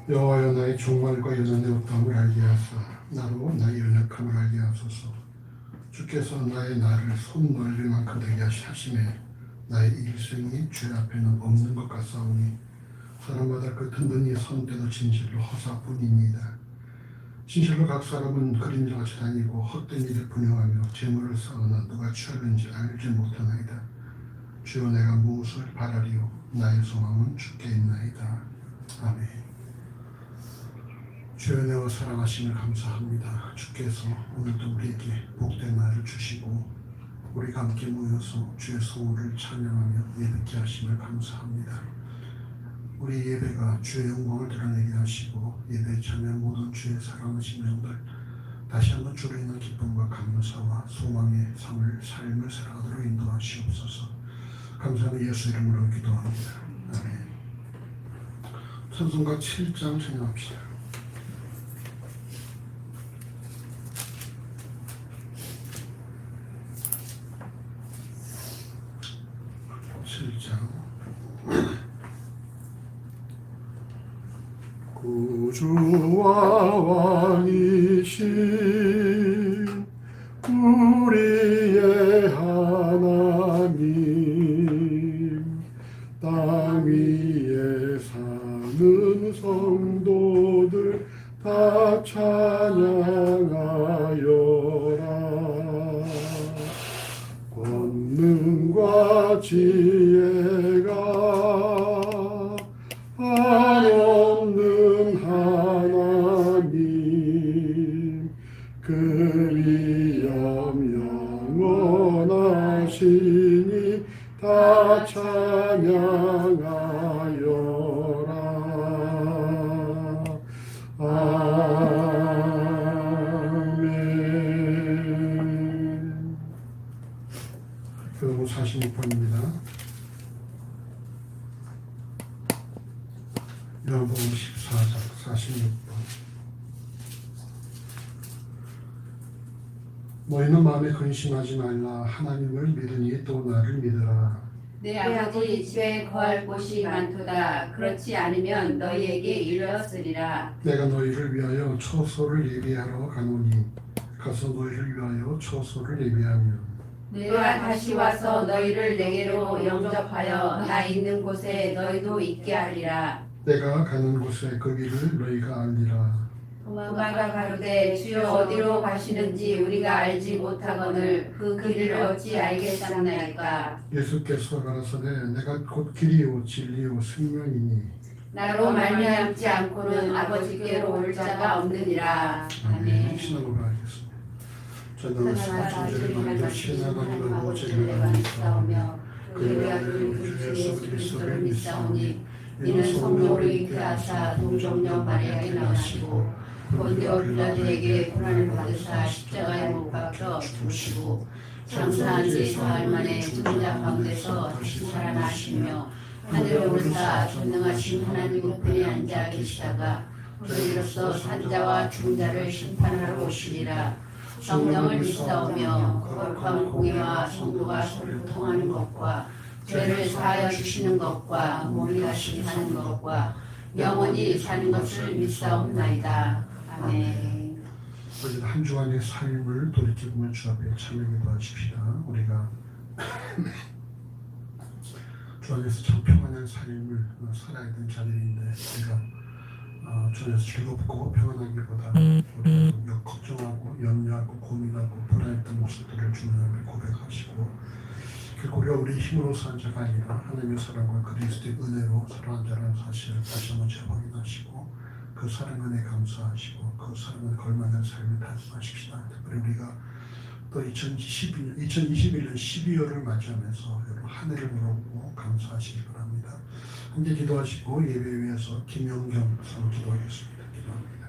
여호와여 나의 종말과 연한의 어떠함을 알게 하사 나로 나의 연약함을 알게 하소서. 주께서 나의 날을 손넓이만큼 되게 하심에 나의 일생이 주의 앞에는 없는 것 같사오니 사람마다 그 든든히 선 때도 진실로 허사뿐이니이다. 진실로 각 사람은 그림자같이 다니고 헛된 일에 분용하며 재물을 쌓으나 누가 취하는지 알지 못하나이다. 주여 내가 무엇을 바라리요 나의 소망은 주께 있나이다. 아멘. 주여 내가 사랑하심을 감사합니다. 주께서 오늘도 우리에게 복된 날을 주시고 우리가 함께 모여서 주의 성호를 찬양하며 예배케 하심을 감사합니다. 우리 예배가 주의 영광을 드러내게 하시고 예배에 참여한 모든 주의 사랑하신 영들 다시 한번 주로 인한 기쁨과 감사와 소망의 삶을 살아가도록 인도하시옵소서. 감사하는 예수 이름으로 기도합니다. 아멘. 찬송가 7장 찬양합시다. 7장. 구주와 왕이신 우리의 하나님, 땅 위에 사는 성도들 다 찬양하여라. 권능과 지혜가 한없는 하나님, 그 위엄 영원하시니 다 찬양하여라. 아멘. 교도부 46번입니다. 요한복음 14장 46번. 너희는 마음에 근심하지 말라. 하나님을 믿으니 또 나를 믿으라. 내 아버지 집에 거할 곳이 많도다. 그렇지 않으면 너희에게 이르렀으리라. 내가 너희를 위하여 처소를 예비하러 가노니 가서 너희를 위하여 처소를 예비하며 내가 다시 와서 너희를 내게로 영접하여 나 있는 곳에 너희도 있게 하리라. 내가 가는 곳에 그 길을 너희가 알리라. 도마가 가로되 주여 어디로 가시는지 우리가 알지 못하거늘 그 길을 어찌 알겠사나이까. 예수께서 가라사대 내가 곧 길이요 진리요 생명이니 나로 말미암지 않고는 아버지께로 올 자가 없느니라. 아멘. 신앙으로 하겠습니다. 저는 사순절을 먼저 신앙하는 하고 진리가 있사오며 그의 아들 주 예수 그리스도를 믿사오니 이는 성령으로 잉태하사 동정녀 마리아에게 나시고 본디오 빌라도에게 고난을 받으사 십자가에 못 박혀 죽으시고 장사한 지 사흘 만에 죽은 자 가운데서 다시 살아나시며 하늘에 오르사 전능하신 하나님 우편에 앉아 계시다가 저희로서 산자와 죽은 자를 심판하러 오시리라. 성령을 믿사오며 거룩한 공예와 성도가 서로 통하는 것과 죄를 사하여 주시는 것과 몸이 다시 사는 것과 영원히 사는 것을 믿사옵나이다. 아멘. 어제 한 주간의 삶을 돌이켜보면 주 앞에 참여기도 하십시다. 우리가 주 안에서 참 평안한 삶을 살아야 되는 자들인데 우리가 주 안에서 즐겁고 평안하기보다 우리가 걱정하고 염려하고 고민하고 불안했던 모습들을 주님 앞에 고백하시고 결국 우리 힘으로 산 자가 아니라 하나님의 사랑과 그리스도의 은혜로 살아난 자라는 사실을 다시 한번 재확인하시고 그 사랑 은혜 감사하시고 그 사랑 은혜 걸맞는 삶을 다짐하십시다. 특별히 우리가 또 2021년 12월을 맞이하면서 여러분 한 해를 물어보고 감사하시기 바랍니다. 함께 기도하시고 예배 위해서 김영경 선 기도하겠습니다. 기도합니다.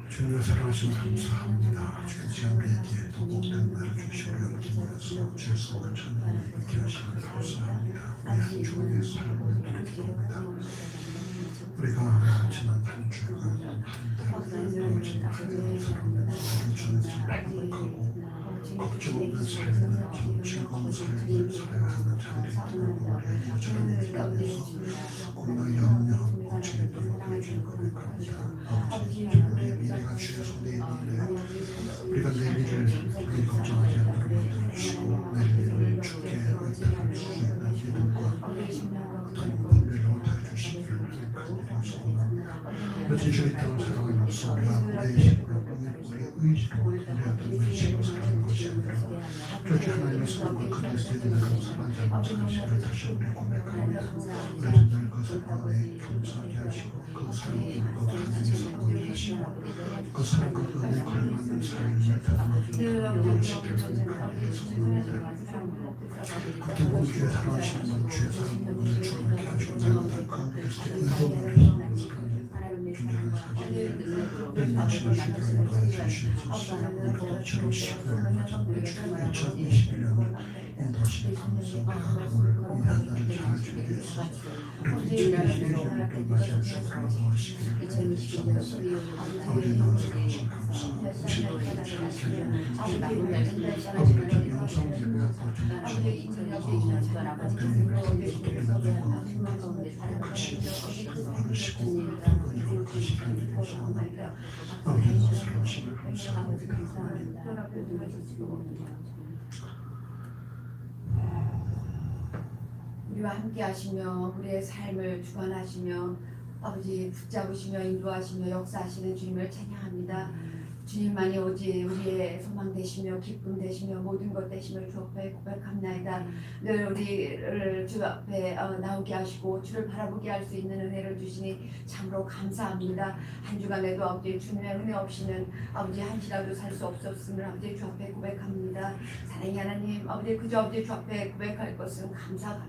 주님의 사랑하심을 감사합니다. 주께서 우리에게 더 복된 날을 주시고 이렇게 모여서 주의 성을 찬양하며 이렇게 하시면 감사합니다. 우리 한 주간의 삶을 돌이켜봅니다. 우리가 지난 한 주간 한대로 지난 살아가면서 우리 주님을 행복하고 걱정 없는 삶을 즐거운 삶을 살아야 하는 자들이 있다고 우리의 여전히 기도해서 고민과 염려하고 진실의 땅을 살아가면서 우리가 우리의 힘으로 우리의 의지로 우리가 의지로 살아가는 것이 아니라 오직 하나님의 사랑과 그리스도의 은혜로 살아가는 사실을 다시 우리 고백하며 우리는 늘 그 사랑에 감사하게 하시고 그 사랑을 그 하나님의 사랑을 하시고 그 사랑과 은혜에 걸맞는 삶을 다듬어주는 것이기를 소원합니다. 그렇게 우리 주에 살아가시는 분 주의 사랑을 주님께 하시고 나는 그 그리스도의 의로움을 하시는 것을 존재하는 사실 맹랑신을 주님을 가르쳐주시옵소서. 우리처럼 시간을 가지고 주님 2021년을 인도하시는 가운데서 우리가 오늘 이 한 달을 잘 준비해서 우리 2021년을 맞이할 수 있도록 도와주시기를 바랍니다. 아버지 너무 사랑하신 감사합니다. 신도의 주님 아버지 영성님의 같이 받으시고 아버지 사랑하시는 감사합니다. 우리와 함께 하시며 우리의 삶을 주관하시며 아버지 붙잡으시며 인도하시며 역사하시는 주님을 찬양합니다. 주님만이 오직 우리의 소망 되시며 기쁨 되시며 모든 것 되심을 주 앞에 고백합나이다. 늘 우리를 주 앞에 나오게 하시고 주를 바라보게 할 수 있는 은혜를 주시니 참으로 감사합니다. 한 주간에도 아버지 주님의 은혜 없이는 아버지 한시라도 살 수 없었음을 아버지 주 앞에 고백합니다. 사랑의 하나님 아버지 그저 아버지 주 앞에 고백할 것은 감사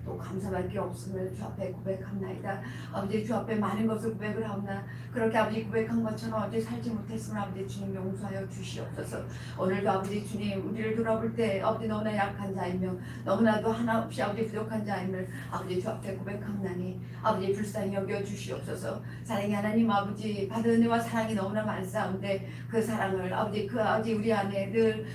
또 감사밖에 없음을 주 앞에 고백합나이다. 아버지 주 앞에 많은 것을 고백을 하오나 그렇게 아버지 고백한 것처럼 아버지 살지 못했음을 아버지 주님 용서하여 주시옵소서. 오늘도 아버지 주님 우리를 돌아볼 때 아버지 너무나 약한 자이며 너무나도 하나 없이 아버지 부족한 자임을 아버지 주 앞에 고백합나니 아버지 불쌍히 여겨 주시옵소서. 사랑의 하나님 아버지 받은 은혜와 사랑이 너무나 많사온데 그 사랑을 아버지 우리 안에 늘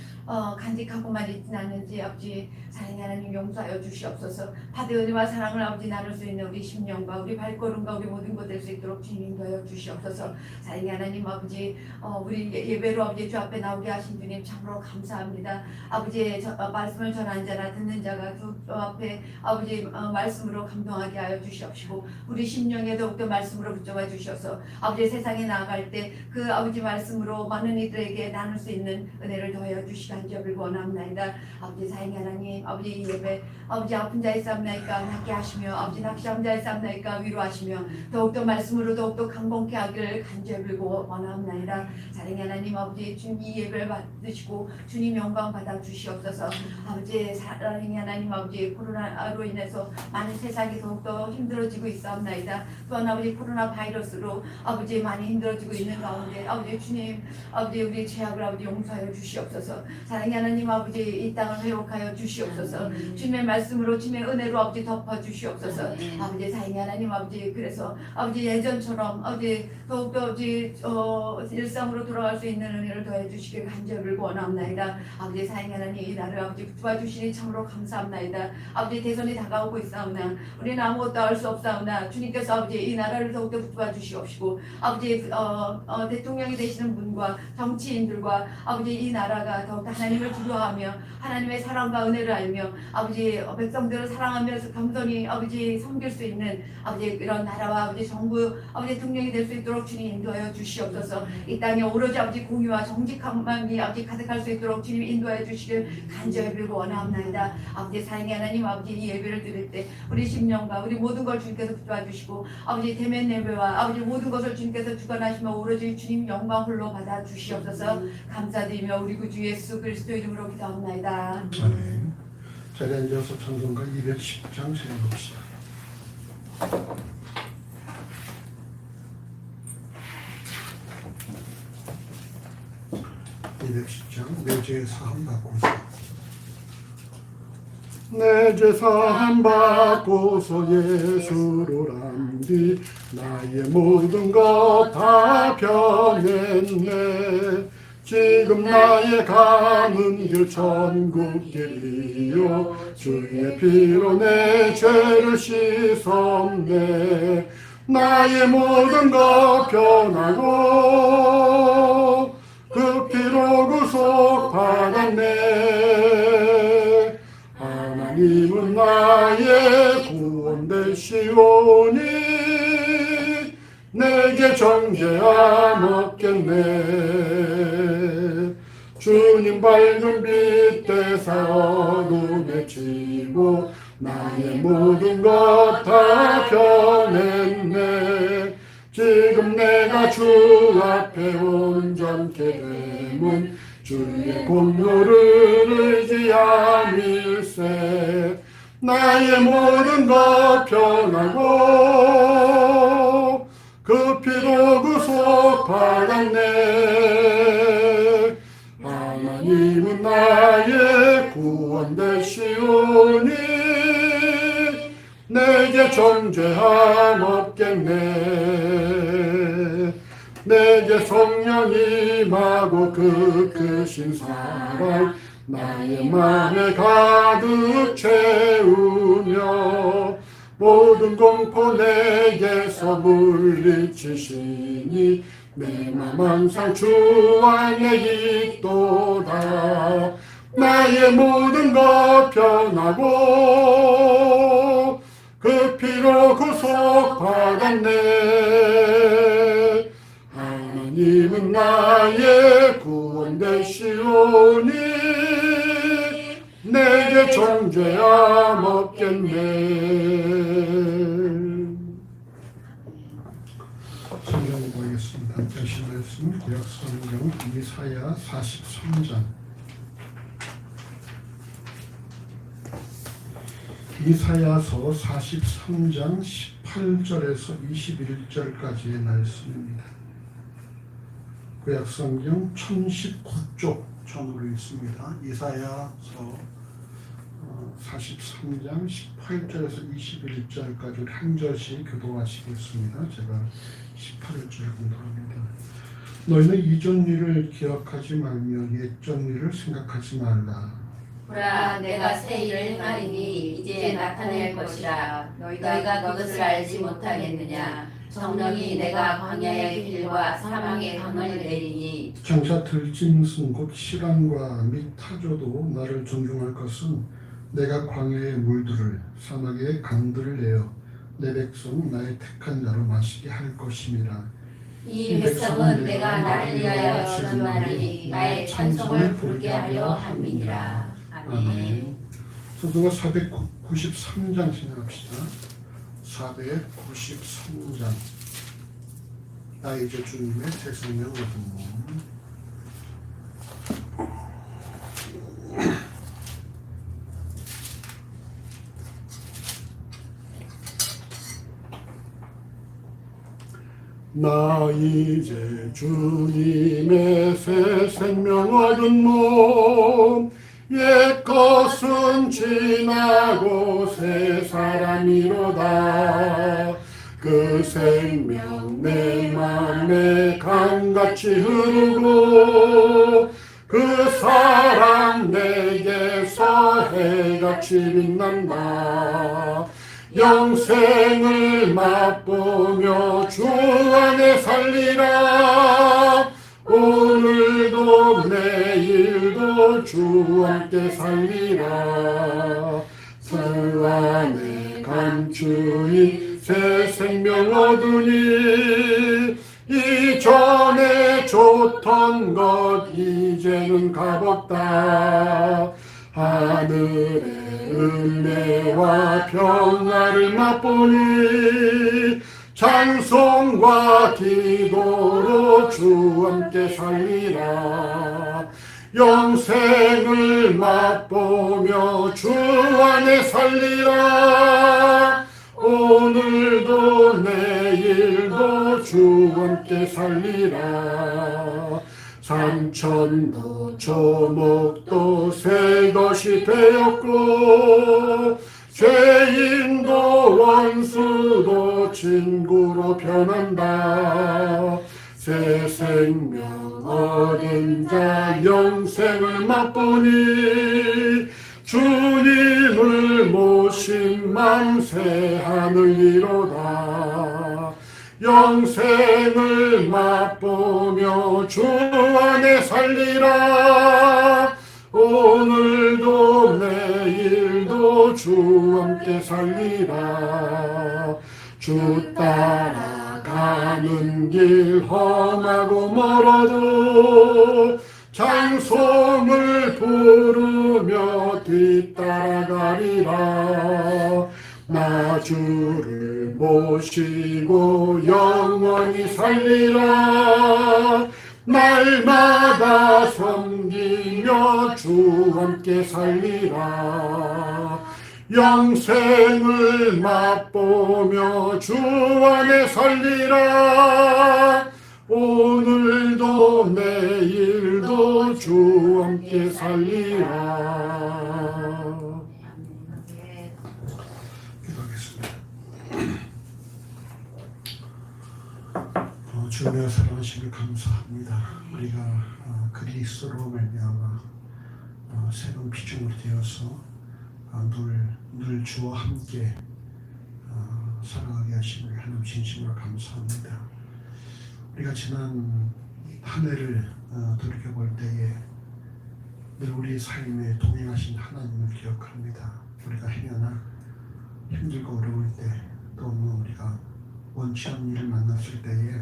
간직하고만 있지는 않는지 아버지 사랑의 하나님 용서하여 주시옵소서. 받은 은혜와 사랑을 아버지 나눌 수 있는 우리 심령과 우리 발걸음과 우리 모든 것 될 수 있도록 주님 인도하여 주시옵소서. 사랑의 하나님 아버지 우리 예배로 아버지 주 앞에 나오게 하신 주님 참으로 감사합니다. 아버지의 말씀을 전하는 자나 듣는 자가 주 앞에 아버지 말씀으로 감동하게 하여 주시옵시고 우리 심령에 더욱더 말씀으로 붙잡아 주셔서 아버지 세상에 나아갈 때 그 아버지 말씀으로 많은 이들에게 나눌 수 있는 은혜를 더하여 주시기 간절히 원합나이다. 아버지 사랑의 하나님 아버지 이 예배 아버지 아픈 자의 싸움나이까 낫게 하시며 아버지 낚시한 자의 싸움나이까 위로하시며 더욱더 말씀으로 더욱더 강건케 하기를 간절히 원합나이다. 사랑의 하나님 아버지 주님 이 예배를 받으시고 주님 영광 받아 주시옵소서. 아버지 사랑의 하나님 아버지 코로나로 인해서 많은 세상이 더욱더 힘들어지고 있사옵나이다. 또한 아버지 코로나 바이러스로 아버지 많이 힘들어지고 있는 가운데 아버지 주님 아버지 우리 죄악을 아버지 용서하여 주시옵소서. 사랑의 하나님 아버지 이 땅을 회복하여 주시옵소서. 주님의 말씀으로 주님의 은혜로 아버지 덮어 주시옵소서. 아버지 사랑의 하나님 아버지 그래서 아버지 예전처럼 아버지 더욱더 아버지 일상으로 돌아갈 수 있는 은혜를 더해 주시길 간절히 원합나이다. 아버지 사랑의 하나님 이 나라를 아버지 도와주시니 참으로 감사합나이다. 아버지 대선이 다가오고 있사오나 우리는 아무것도 할 수 없사오나 주님께서 아버지 이 나라를 더욱더 도와주시옵시고 아버지 대통령이 되시는 분과 정치인들과 아버지 이 나라가 더욱더 하나님을 두려워하며 하나님의 사랑과 은혜를 알며 아버지 백성들을 사랑하면서 겸손히 아버지 섬길 수 있는 아버지 이런 나라와 아버지 정부 아버지 대통령이 될 수 있도록 주님 인도하여 주시옵소서. 이 땅에 오로지 아버지 공의와 정직함만이 아버지 가득할 수 있도록 주님 인도하여 주시길 간절히 빌고 원하옵나이다. 아버지 사랑의 하나님 아버지 이 예배를 드릴 때 우리 심령과 우리 모든 걸 주님께서 붙잡아 주시고 아버지 대면 예배와 아버지 모든 것을 주님께서 주관하시며 오로지 주님 영광 홀로 받아 주시옵소서. 감사드리며 우리 구주 예수 그리스도 이름으로 기도합나이다. 아멘. 자리에 앉아서 찬송가 210장 생각합시다. 210장 내 죄 사함 받고서 내 죄 사함 받고서 예수로 람디 나의 모든 것 다 변했네. 지금 나의 가는 길 천국길이요 주의 피로 내 죄를 씻었네. 나의 모든 것 변하고 그 피로 구속 받았네. 하나님은 나의 구원 되시오니 내게 정죄함 없겠네. 주님 밝은 빛 대사 어둠에 지고 나의 모든 것 다 변했네. 지금 내가 주 앞에 온전케 되면 주의 공로를 의지함일세. 나의 모든 것 변하고 그 피로 구속받았네. 하나님은 나의 구원 되시오니 내게 정죄함 없겠네. 내게 성령 임하고 그 크신 사랑 나의 맘에 가득 채우며 모든 공포 내게서 물리치시니 내 맘 항상 주 안에 있도다. 나의 모든 것 변하고 그 피로 구속받았네. 하나님은 나의 구원 되시오니 내게 정죄함 없겠네. 성경 보겠습니다. 대신 말씀 구약 성경 이사야 43장. 이사야서 43장 18절에서 21절까지의 말씀입니다. 구약 성경 1019쪽 전으로 있습니다. 이사야서 43장 18절에서 21절까지 한 절씩 교도하시겠습니다. 제가 18절 공부합니다. 너희는 이전 일을 기억하지 말며 옛전 일을 생각하지 말라. 보라, 내가 새 일을 행하리니 이제 나타낼 것이라. 너희가 그것을 알지 못하겠느냐. 성령이 내가 광야의 길과 사망의 강을 내리니. 장차 들짐승 곧 시람과 및 타조도 나를 존중할 것은 내가 광야의 물들을 사막의 강들을 내어 내 백성 나의 택한 자로 마시게 할 것임이라. 이 백성은 내가 나를 위하여 주문하니 나의 찬송을 부르게 하려 함이니라. 아멘. 소수가 493장 진행합시다. 493장. 나 이제 주님의 새 생명 얻은 몸. 나 이제 주님의 새 생명 얻은 몸. 옛것은 지나고 새 사람이로다. 그 생명 내 맘에 강같이 흐르고 그 사랑 내게서 해같이 빛난다. 영생을 맛보며 주 안에 살리라. 오늘도 내일도 주 함께 살리라. 주 안에 감추인 새 생명 얻으니 이전에 좋던 것 이제는 값없다. 하늘의 은혜와 평화를 맛보니 찬송과 기도로 주 함께 살리라. 영생을 맛보며 주 안에 살리라. 오늘도 내일도 주 함께 살리라. 삼천도 초목도 새 것이 되었고 죄인도 원수도 친구로 변한다. 새 생명 얻은 자 영생을 맛보니 주님을 모신 맘 새 하늘이로다. 영생을 맛보며 주 안에 살리라. 오늘도 내일도 주 함께 살리라. 주 따라가 가는 길 험하고 멀어도 찬송을 부르며 뒤따라가리라. 나 주를 모시고 영원히 살리라. 날마다 섬기며 주 함께 살리라. 영생을 맛보며 주 안에 살리라. 오늘도 내일도 주 함께 살리라. 기도하겠습니다. 주님의 사랑하심을 감사합니다. 우리가 그리스도로 말미암아 새로운 피조물이 되어서 늘 주와 함께 살아가게 하심을 하나님 진심으로 감사합니다. 우리가 지난 한 해를 돌이켜볼 때에 늘 우리 삶에 동행하신 하나님을 기억합니다. 우리가 행여나 힘들고 어려울 때, 또는 우리가 원치 않는 일을 만났을 때에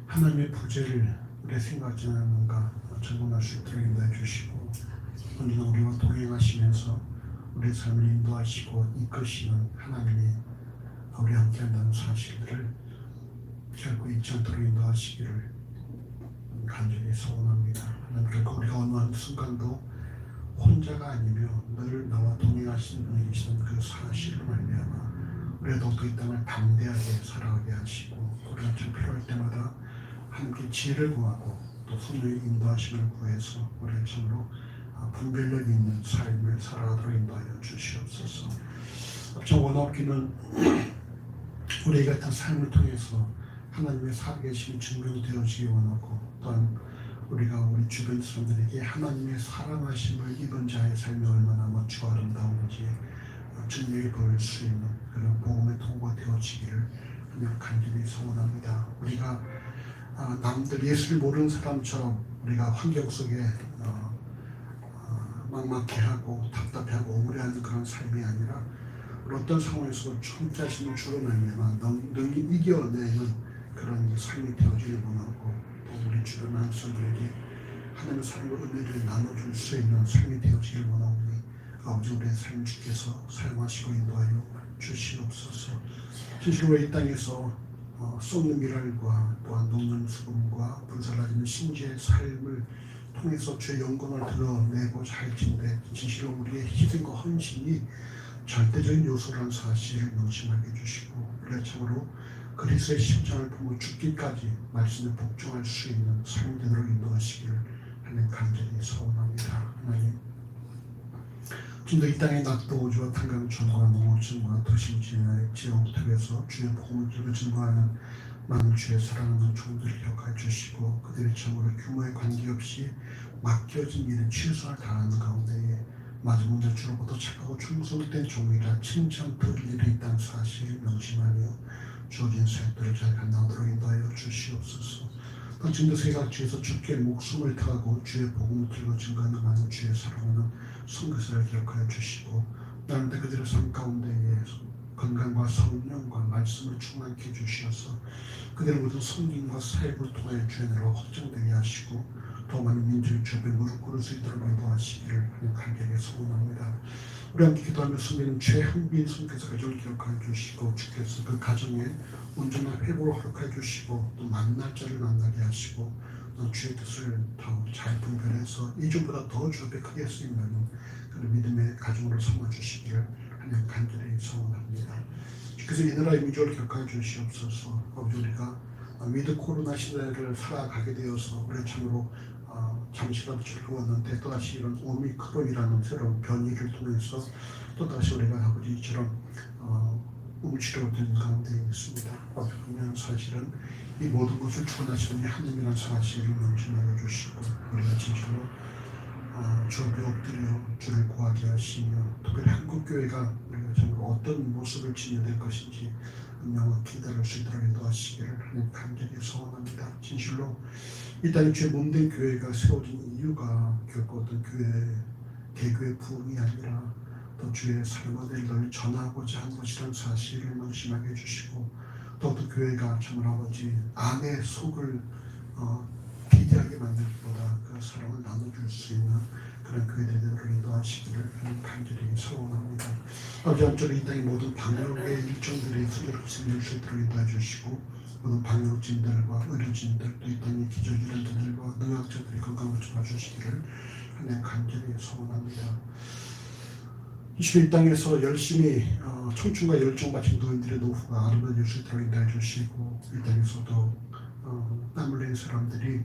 하나님의 부재를 우리가 생각하지 않는가 점검할 수 있도록 인도해 주시고, 언제나 우리와 동행하시면서 우리의 삶을 인도하시고 이끄시는 하나님이 우리와 함께한다는 사실들을 결코 잊지 않도록 인도하시기를 간절히 소원합니다. 하나님, 결코 우리가 어느 한 순간도 혼자가 아니며 늘 나와 동행하시는 분이 계시는 그 사실을 말미암아 우리가 더욱더 이 땅을 담대하게 살아가게 하시고, 우리가 참 필요할 때마다 함께 지혜를 구하고 또 성령의 인도하심을 구해서 우리가 참으로 분별력 있는 삶을 살아가도록 인도하여 주시옵소서. 참 원하옵기는 우리 같은 삶을 통해서 하나님의 살아계심이 증명되어지기 원하고, 또한 우리가 우리 주변 사람들에게 하나님의 사랑하심을 입은 자의 삶이 얼마나 멋지고 아름다운지 증명해 보일 수 있는 그런 복음의 통로가 되어지기를 하나님 간절히 소원합니다. 우리가 남들 예수를 모르는 사람처럼 우리가 환경 속에 막막해하고 답답해하고 억울해하는 그런 삶이 아니라, 어떤 상황에서도 함께하시는 주로 말미암아 능히 이겨내는 그런 삶이 되어지길 원하고, 또 우리 주변 한 사람들에게 하나님의 삶의 은혜를 나눠줄 수 있는 삶이 되어지길 원하오니 아버지, 우리의 삶 주께서 사용하시고 인도하여 주시옵소서. 진실로 이 땅에서 쏟는 미랄과 또한 녹는 수금과 불살라지는 신지의 삶을 통해서 주의 영광을 드러내고자 할진대, 진실로 우리의 희생과 헌신이 절대적인 요소라는 사실을 명심하게 해주시고, 우리가 참으로 그리스도의 십자가를 품어 죽기까지 말씀에 복종할 수 있는 삶이 되도록 인도하시기를 하나님 간절히 소원합니다. 하나님, 지금도 이 땅의 낙도 우주와 탄광천과 농어촌과 도심지의 지형탑에서 주의 복음을 들고 증거하는 많은 주의 사랑하는 종들을 기억해 주시고, 그들의 참으로 규모에 관계없이 맡겨진 일에 최선을 다하는 가운데에 마지막에 주로부터 착하고 충성된 종이라 칭찬 들을 일이 있다는 사실을 명심하며 주어진 사역들을 잘 감당하도록 인도하여 주시옵소서. 지금도 세각지에서 주께 목숨을 다하고 주의 복음을 들고 증거하는 많은 주의 사랑하는 성교사를 기억하여 주시고, 나름대 그들의 삶 가운데에 건강과 성령과 말씀을 충만케 해주셔서 그들의 모든 성김과 사역을 통하여 주의 나라가 확장되게 하시고, 더 많은 민족의 주 앞에 무릎 꿇을 수 있도록 인도하시기를 간절히 소원합니다. 우리 함께 기도하며 섬기는 최한빈 선교사 가정을 기억하여 주시고, 주께서 그 가정에 온전한 회복을 허락하여 주시고, 또 만날 자를 만나게 하시고, 또 주의 뜻을 더 잘 분별해서 이전보다 더 주 앞에 크게 쓰임받는 그런 믿음의 가정으로 삼아주시기를 하나님 간절히 소원합니다. 주께서 이 나라의 민족을 기억하여 주시옵소서. 아버지, 우리가 위드 코로나 시대를 살아가게 되어서 우리가 참으로 잠시라도 즐거웠는데, 또다시 이런 오미크론이라는 새로운 변이를 통해서 또다시 우리가 아버지처럼 움츠러든 가운데 있습니다. 분명한 사실은 이 모든 것을 주관하시는 하나님이라는 사실을 명심하여 주시고, 우리가 진실로 주 앞에 엎드려 주를 구하게 하시며, 특별히 한국교회가 우리가 정말 어떤 모습을 지녀야 될 것인지 명확히 기다릴 수 있도록 인도하시기를 하나님 간절히 소원합니다. 진실로 이 땅에 주의 몸된 교회가 세워진 이유가 결코 어떤 개교의 부흥이 아니라 또 주의 삶의 널리 전하고자 한 것이라는 사실을 명심하게 해주시고, 더욱더 교회가 정말 아버지 아내의 속을 비대하게 만들 것보다 그 사랑을 나눠줄 수 있는 그런 교회들을 인도하시기를 간절히 소원합니다. 아버지 한쪽으로 이 땅의 모든 방역의 일정들이 순조롭게 이룰 수 있도록 인도해 주시고 모든 방역진들과 의료진들 또 이 땅의 기저 일원들과 의학자들이 건강을 도와주시기를 하나님 간절히 소원합니다. 이 땅에서 열심히 청춘과 열정 바친 노인들의 노후가 아름다워질 수 있도록 인도해 주시고 이 땅에서도 땀 흘린 사람들이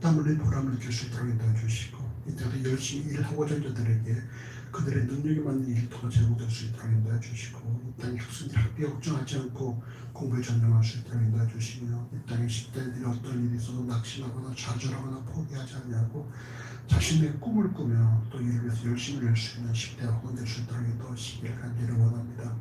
땀 흘린 보람을 느낄 수 있도록 인도해 주시고 이 땅에서 열심히 일하고자 하는 자들에게 그들의 능력에 맞는 일터가 제공될 수 있도록 인도해 주시고 이 땅의 학생들이 학비에 걱정하지 않고 공부에 전념할 수 있도록 인도해 주시며 이 땅의 10대들이 어떤 일이 있어도 낙심하거나 좌절하거나 포기하지 않냐고 자신의 꿈을 꾸며 또 이를 위해서 열심히 낼 수 있는 10대가 혼될 수 있도록 인도하시기를 간절히 원합니다.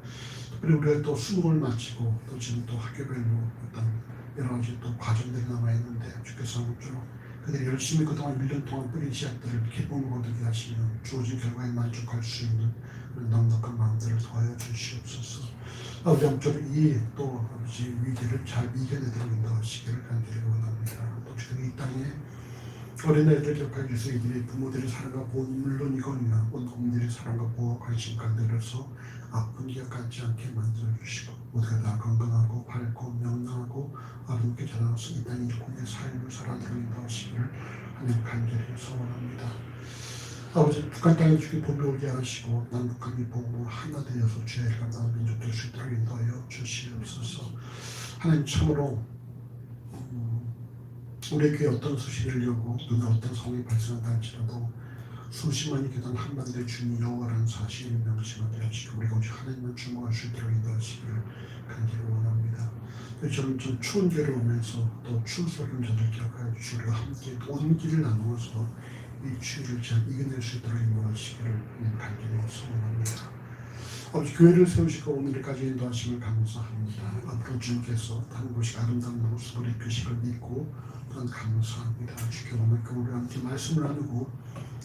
특별히 우리가 또 수능을 마치고 또 지금 또 학교별로 어떤 여러 가지 또 과정들이 남아있는데 주께서 아무쪼록 그들이 열심히 그동안 1년 동안 뿌린 씨앗들을 기쁨으로 얻게 하시며 주어진 결과에 만족할 수 있는 그런 넉넉한 마음들을 더하여 주시옵소서. 아버지 아무쪼록 이 또 아버지 위기를 잘 이겨내도록 인도하시기를 간절히 원합니다. 또 지금 이 땅에 어린아이들 기억해 주세요. 이들이 부모들의 사랑과 보호 물론이거니와 온 국민들의 사랑과 보호와 관심과 늘어서 아픈 기억 갖지 않게 만들어주시고 모두가 다 건강하고 밝고 명랑하고 아름답게 자라나서 이 땅의 일꾼의 삶을 살아내는 인도하시기를 하나님 간절히 소원합니다. 아버지 북한 땅에 주께 복이 오게 하시고 남북한이 복으로 하나 되어서 주의 감당하는 민족 될 수 있도록 인도하여 주시옵소서. 하나님 참으로 우리 교회 어떤 소식이 들려고 눈에 어떤 상황이 발생한다 할지라도 수십만이 교단 한반도의 주님 여호와라는 사실을 명심하게 하시고 우리가 오직 하나님만 주목할 수 있도록 인도하시기를 간절히 원합니다. 저는 좀 추운 길을 오면서 또 추운 설교자들 기억하여 주시고 우리가 함께 온 길을 나누어서 이 추위를 잘 이겨낼 수 있도록 인도하시기를 간절히 소원합니다. 아버지 교회를 세우시고 오늘까지 인도하심을 감사합니다. 앞으로 주님께서 다른 곳이 아름다운 모습을 입히시길 믿고 또한 감사합니다. 주께 오늘까 우리 함께 말씀을 나누고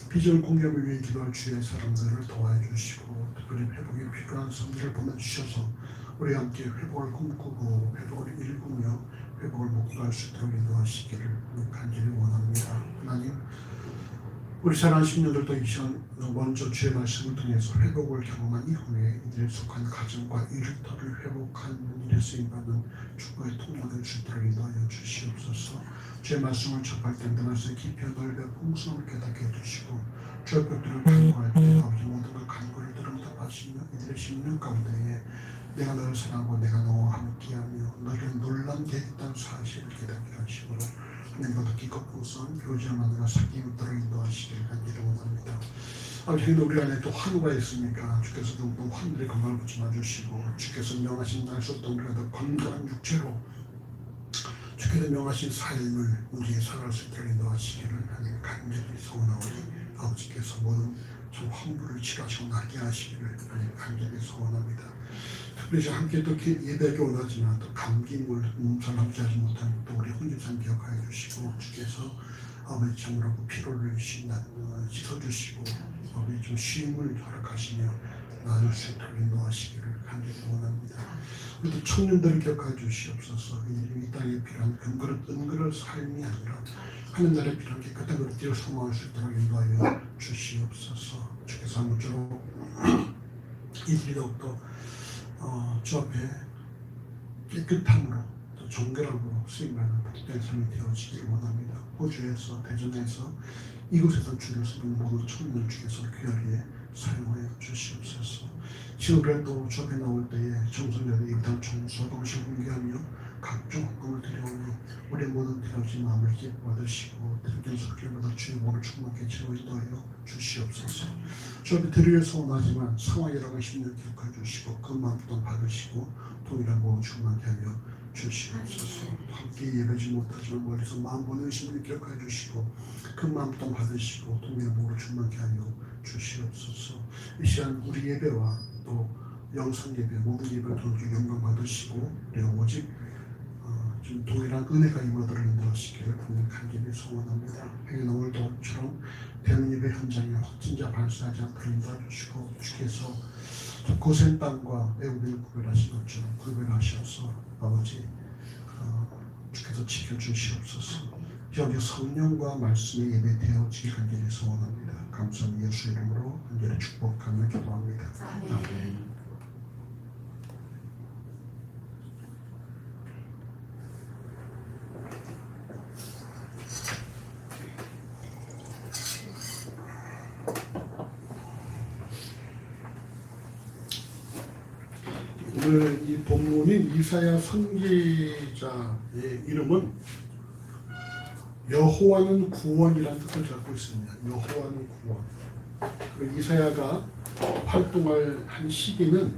비전을 공개하기 위해 기도할 주의 사람들을 도와주시고 특별히 회복이 필요한 성들을 보내주셔서 우리 함께 회복을 꿈꾸고 회복을 일구며 회복을 목도할 수 있도록 인도하시기를 간절히 원합니다. 하나님 우리 사랑하는 신녀들도 이 시간 먼저 주의 말씀을 통해서 회복을 경험한 이후에 이들에 속한 가정과 일터를 회복하는 일에 쓰임받는 축복의 통로가 될 수 있도록 인도하여 주시옵소서. 주의 말씀을 접할 때 내 말씀의 깊이 넓게 풍성을 깨닫게 해주시고 주의 벽들을 간구할 때 아버지 모든 그 간구를 들응답하시며 이들의 심령 가운데에 내가 너를 사랑하고 내가 너와 함께하며 너에게 놀란 게 있다는 사실을 깨닫게 하시고 하나님과 기껏 풍성한 교제와 만나가 사귑을 따라 인도하시기를 간절히 원합니다. 아버지 우리 안에 또 환우가 있으니까 주께서 또 환우들의 건강을 붙임해 주시고 주께서 명하신 날 수 없던 우리가 더 건강한 육체로 주께서 명하신 삶을 우리에게 살아갈 수 있도록 인도하시기를 하나님 간절히 소원하오니 아버지께서 모든 좀 환부를 치료하시고 낫게 하시기를 하나님 간절히 소원합니다. 특별히 함께 또 예배하게 원하지만 또 감기물 몸살 함께하지 못한 또 우리 혼주산 기억하여 주시고 주께서 아버지 참으로 피로를 씻어주시고 아버지 좀 쉼을 허락하시며 나눌 수 있도록 인도하시기를 간절히 원합니다. 우리도 청년들을 기억하여 주시옵소서. 이 땅에 필요한 은그릇 삶이 아니라 하늘나라에 필요한 깨끗한 그릇들을 소망할 수 있도록 인도하여 주시옵소서. 주께서 아무쪼록 이들이 더욱더 주 앞에 깨끗함으로 또 정결함으로 쓰임받는 복된 삶이 되어지기를 원합니다. 호주에서 대전에서 이곳에서 주를 쓰는 모든 청년 주께서 귀하게 사용하여 주시옵소서. 지금까지 또 주 앞에 나올 때에 정성자들이 이땅 청소하고 음식 공개하며 각종 헌금을 드려오며 우리의 모든 드려진 마음을 기뻐 받으시고 드린 속길마다 주의 몸을 충만하게 채워 인도하여 주시옵소서. 주 앞에 드리려 소원하지만 상황 여러 가지 심령 기억해 주시고 그 마음 또한 받으시고 동일한 몸을 충만하게 하여 주시옵소서. 함께 예배지 못하지만 멀리서 마음 보내는 신을 기억해 주시고 그 마음 또한 받으시고 동일한 몸을 충만하게 하여 주시옵소서. 이 시간 우리 예배와 또 영상 예배 모든 예배를 통해 영광 받으시고 우리가 오직 좀 동일한 은혜가 임하도록 인도하시기를 분명히 간절히 소원합니다. 행인 오늘도처럼 대문 예배 현장에 확진자 발생하지 않도록 인도하주시고 주께서 고센 땅과 애국인을 구별하신 것처럼 구별하셔서 아버지 주께서 지켜주시옵소서. 여기 성령과 말씀이 예배되어지길 간절히 소원합니다. 감사합니다. 예수 이름으로 간절히 축복하며 기도합니다. 아멘. 오늘 이 본문인 이사야 선지자의 이름은 여호와는 구원이라는 뜻을 갖고 있습니다. 여호와는 구원. 그리고 이사야가 활동할 한 시기는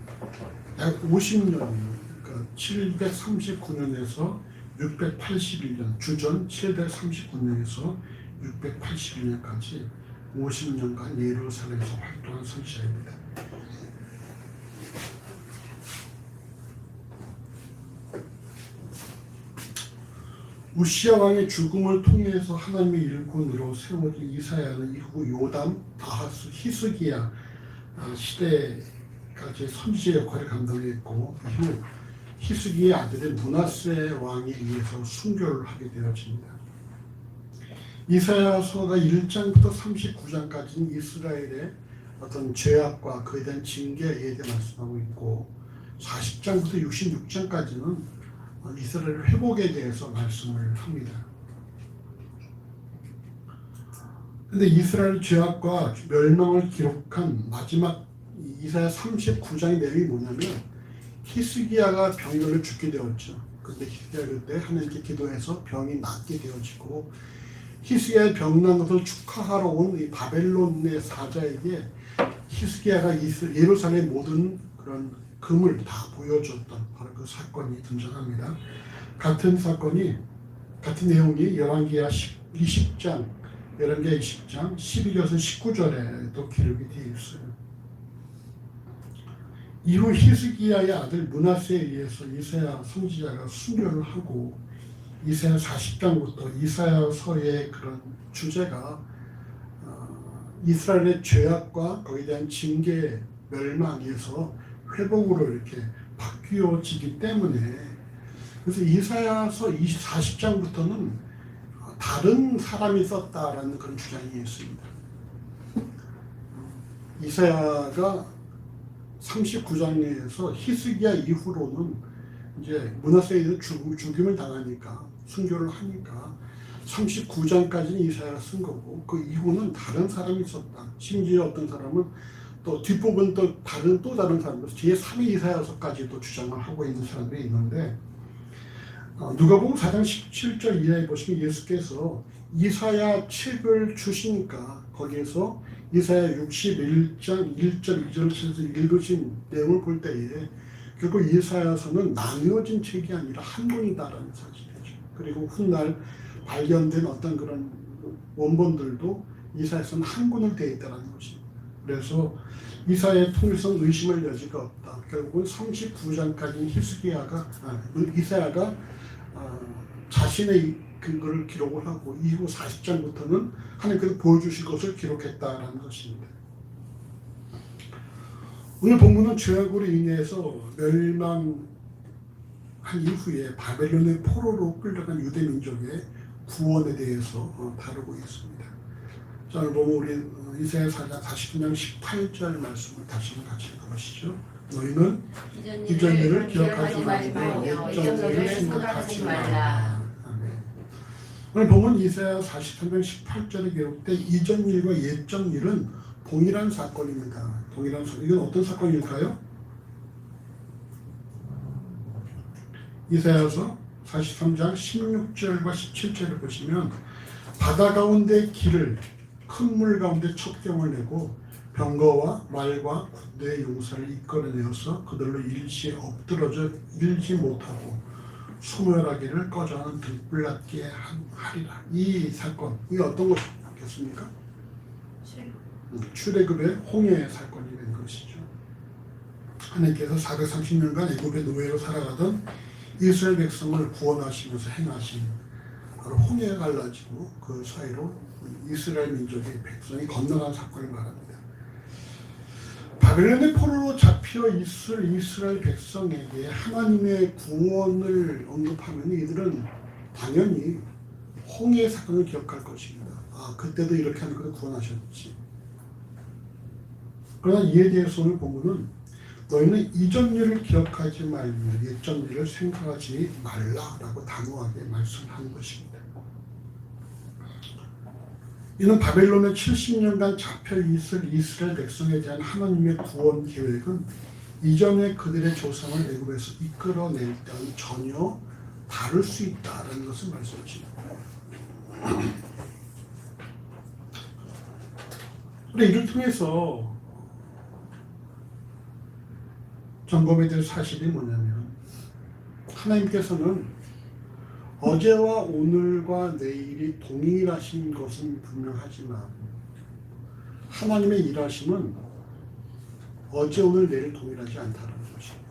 약 50년이에요. 그러니까 739년에서 681년, 주전 739년에서 681년까지 50년간 예루살렘에서 활동한 선지자입니다. 우시야 왕의 죽음을 통해서 하나님의 일꾼으로 세워진 이사야는 이후 요담, 아하스, 히스기야 시대까지 선지자 역할을 감당했고 이후 히스기야 아들의 므낫세 왕에 의해서 순교를 하게 되어집니다. 이사야서가 1장부터 39장까지는 이스라엘의 어떤 죄악과 그에 대한 징계에 대해 말씀하고 있고 40장부터 66장까지는 이스라엘 회복에 대해서 말씀을 합니다. 그런데 이스라엘 죄악과 멸망을 기록한 마지막 이사야 39장의 내용이 뭐냐면 히스기야가 병이 걸려 죽게 되었죠. 그런데 히스기야 그때 하나님께 기도해서 병이 낫게 되어지고 히스기야의 병난 것을 축하하러 온 이 바벨론의 사자에게 히스기야가 예루살렘의 모든 그런 금을 다 보여줬던 바로 그 사건이 등장합니다. 같은 사건이 같은 내용이 열왕기하 20장 12절에서 19절에도 기록이 되어 있어요. 이후 히스기야의 아들 므낫세에 의해서 이사야 선지자가 순교를 하고 이사야 40장부터 이사야서의 그런 주제가 이스라엘의 죄악과 거기에 대한 징계 멸망에서 회복으로 이렇게 바뀌어지기 때문에 그래서 이사야서 40장부터는 다른 사람이 썼다라는 그런 주장이 있습니다. 이사야가 39장에서 히스기야 이후로는 이제 므낫세에 죽임을 당하니까 순교를 하니까 39장까지는 이사야가 쓴 거고 그 이후는 다른 사람이 썼다. 심지어 어떤 사람은 또 뒷부분 또 다른 사람들 뒤에 3위 이사야서까지도 주장을 하고 있는 사람들이 있는데 누가복음 4장 17절 이하에 보시면 예수께서 이사야 책을 주시니까 거기에서 이사야 61장 1절 2절을 읽으신 내용을 볼 때에 결국 이사야서는 나뉘어진 책이 아니라 한 권이다라는 사실이죠. 그리고 훗날 발견된 어떤 그런 원본들도 이사야서는 한 권으로 되어 있다는 것입니다. 그래서 이사야의 통일성 의심할 여지가 없다. 결국은 39장까지 이사야가 자신의 그거를 기록을 하고 이후 40장부터는 하나님께서 보여주실 것을 기록했다라는 것입니다. 오늘 본문은 죄악으로 인해서 멸망한 이후에 바벨론의 포로로 끌려간 유대 민족의 구원에 대해서 다루고 있습니다. 자, 오늘 보면 우리 이사야 49장 18절 말씀을 다시 한번 같이 읽어보시죠. 너희는 이전 일을 기억하지 말고 옛전 일을 생각하지 말라. 오늘 보면 이사야 43장 18절에 기록된 이전 일과 옛전 일은 동일한 사건입니다. 동일한 사건. 이건 어떤 사건일까요? 이사야서 43장 16절과 17절을 보시면 바다 가운데 길을 큰 물 가운데 첩경을 내고 병거와 말과 군대의 용사를 이끌어내어서 그들로 일시에 엎드러져 일지 못하고 소멸하기를 꺼져하는 등불났게 하리라. 이 사건, 이게 어떤 것이겠습니까? 출애굽의 홍해 사건이 된 것이죠. 하나님께서 430년간 애굽의 노예로 살아가던 이스라엘 백성을 구원하시면서 행하신 바로 홍해가 갈라지고 그 사이로 이스라엘 민족의 백성이 건너간 사건을 말합니다. 바벨론의 포로로 잡혀 있을 이스라엘 백성에게 하나님의 구원을 언급하면 이들은 당연히 홍해의 사건을 기억할 것입니다. 아, 그때도 이렇게 하는 걸 구원하셨지. 그러나 이에 대해서 오늘 본문은 너희는 이전 일을 기억하지 말며 옛전 일을 생각하지 말라라고 단호하게 말씀하는 것입니다. 이는 바벨론에 70년간 잡혀 있을 이스라엘 백성에 대한 하나님의 구원 계획은 이전에 그들의 조상을 애굽에서 이끌어낼 때와는 전혀 다를 수 있다는 것을 말씀하십니다. 그런데 이를 통해서 점검해야 될 사실이 뭐냐면 하나님께서는 어제와 오늘과 내일이 동일하신 것은 분명하지만 하나님의 일하심은 어제, 오늘, 내일 동일하지 않다는 것입니다.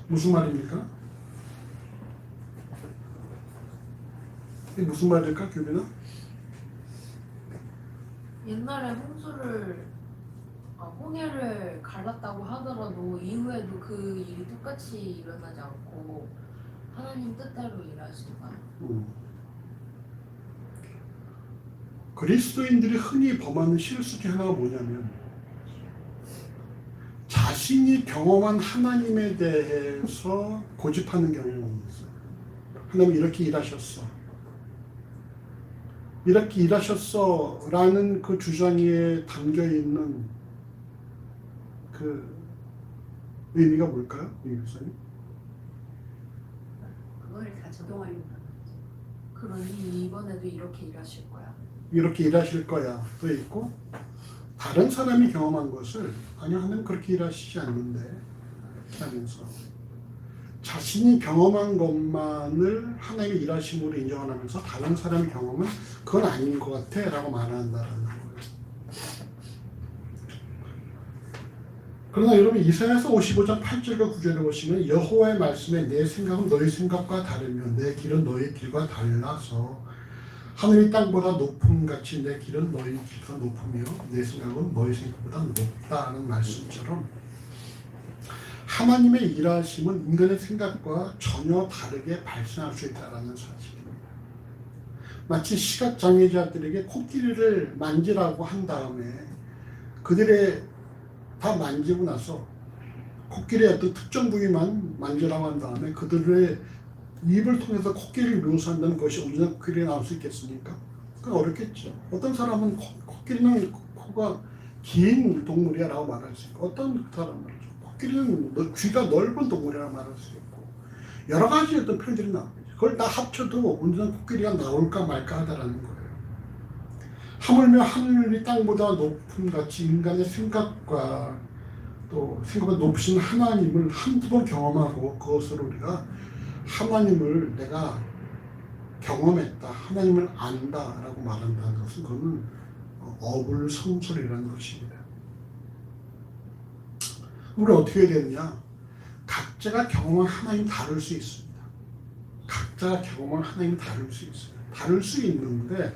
무슨 말입니까? 이게 무슨 말일까, 규빈아? 옛날에 홍해를 갈랐다고 하더라도 이후에도 그 일이 똑같이 일어나지 않고 하나님 뜻대로 일하신다. 그리스도인들이 흔히 범하는 실수 중 하나가 뭐냐면 자신이 경험한 하나님에 대해서 고집하는 경향이 있어요. 하나님 이렇게 일하셨어. 이렇게 일하셨어 라는 그 주장에 담겨있는 그 의미가 뭘까요? 이 교수님? 그걸 다 적용하려고 하는 거죠. 그러니 이번에도 이렇게 일하실 거야. 이렇게 일하실 거야 또 있고 다른 사람이 경험한 것을 아니 하나님 그렇게 일하시지 않는데 하면서 자신이 경험한 것만을 하나님의 일하심으로 인정하면서 다른 사람의 경험은 그건 아닌 것 같아 라고 말한다는 거예요. 그러나 여러분 이사야서 55장 8절과 9절에 보시면 여호와의 말씀에 내 생각은 너희 생각과 다르며 내 길은 너희 길과 달라서 하늘이 땅보다 높음같이 내 길은 너희 길보다 높으며 내 생각은 너희 생각보다 높다는 말씀처럼 하나님의 일하심은 인간의 생각과 전혀 다르게 발생할 수 있다는 사실입니다. 마치 시각장애자들에게 코끼리를 만지라고 한 다음에 그들의 다 만지고 나서 코끼리의 어떤 특정 부위만 만지라고 한 다음에 그들의 입을 통해서 코끼리를 묘사한다는 것이 온전한 코끼리가 나올 수 있겠습니까? 그건 어렵겠죠. 어떤 사람은 코끼리는 코가 긴 동물이야 라고 말할 수 있고 어떤 사람은 코끼리는 귀가 넓은 동물이라고 말할 수 있고 여러 가지 어떤 표현들이 나오겠죠. 그걸 다 합쳐도 온전한 코끼리가 나올까 말까 하다라는 거예요. 하물며 하늘이 땅보다 높은 같이 인간의 생각과 또 생각보다 높으신 하나님을 한두 번 경험하고 그것으로 우리가 하나님을 내가 경험했다, 하나님을 안다라고 말한다는 것은 그거는 어불성설이라는 것입니다. 우리 어떻게 해야 되느냐? 각자가 경험한 하나님 다를 수 있습니다. 각자가 경험한 하나님 다를 수 있어요. 다를 수 있는데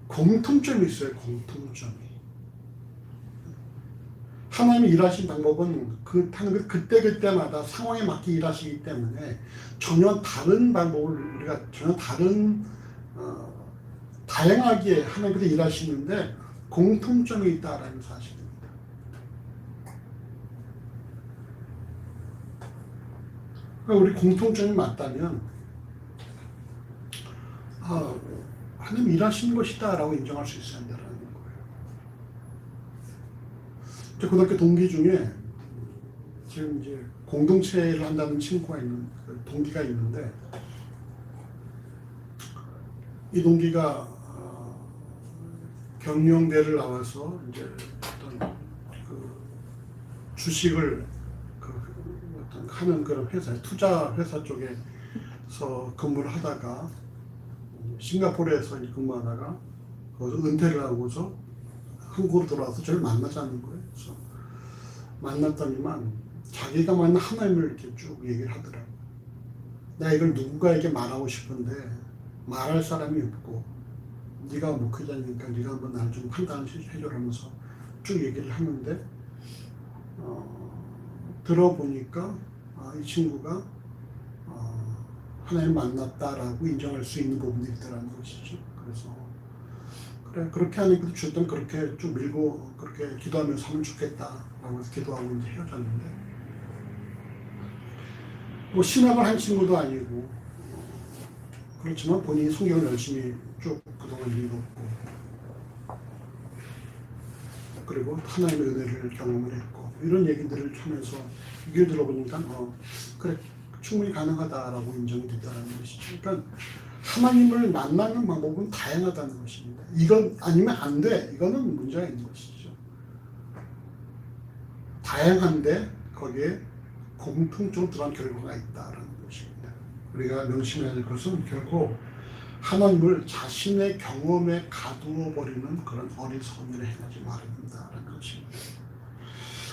공통점이 있어요. 공통점이. 하나님이 일하신 방법은 그때그때마다 상황에 맞게 일하시기 때문에 전혀 다른 방법을 우리가 전혀 다른 다양하게 하나님께서 일하시는데 공통점이 있다라는 사실입니다. 그러니까 우리 공통점이 맞다면 하나님 일하시는 것이다 라고 인정할 수 있어야 한다는 거예요. 제 고등학교 동기 중에 지금 이제 공동체를 한다는 친구가 있는 동기가 있는데 이 동기가 경영대를 나와서 이제 어떤 그 주식을 어떤 하는 그런 회사, 투자 회사 쪽에서 근무를 하다가 싱가포르에서 근무하다가 거기서 은퇴를 하고서 한국으로 돌아와서 저를 만나자는 거예요. 그래서 만났더니만 자기가 만난 하나님을 이렇게 쭉 얘기를 하더라고. 내가 이걸 누군가에게 말하고 싶은데 말할 사람이 없고 네가 목회자니까 네가 한번 날 좀 판단을 해줘라면서 쭉 얘기를 하는데 들어보니까 이 친구가 하나님 만났다라고 인정할 수 있는 부분이 있다라는 것이죠. 그래서 그래 그렇게 하니까 주던 그렇게 쭉 밀고 그렇게 기도하면서 하면 좋겠다라고 해서 기도하고 이제 헤어졌는데 뭐 신학을 한 친구도 아니고 그렇지만 본인이 성경을 열심히 쭉 그동안 읽었고 그리고 하나님의 은혜를 경험을 했고 이런 얘기들을 하면서 얘기를 들어보니까 그래 충분히 가능하다라고 인정이 됐다는 것이죠. 그러니까 하나님을 만나는 방법은 다양하다는 것입니다. 이건 아니면 안 돼. 이거는 문제가 있는 것이죠. 다양한데 거기에 공통적으로 들어간 결과가 있다라는 것입니다. 우리가 명심해야 될 것은 결코 하나님을 자신의 경험에 가두어 버리는 그런 어리석은 일을 행하지 말아야 된다라는 것입니다.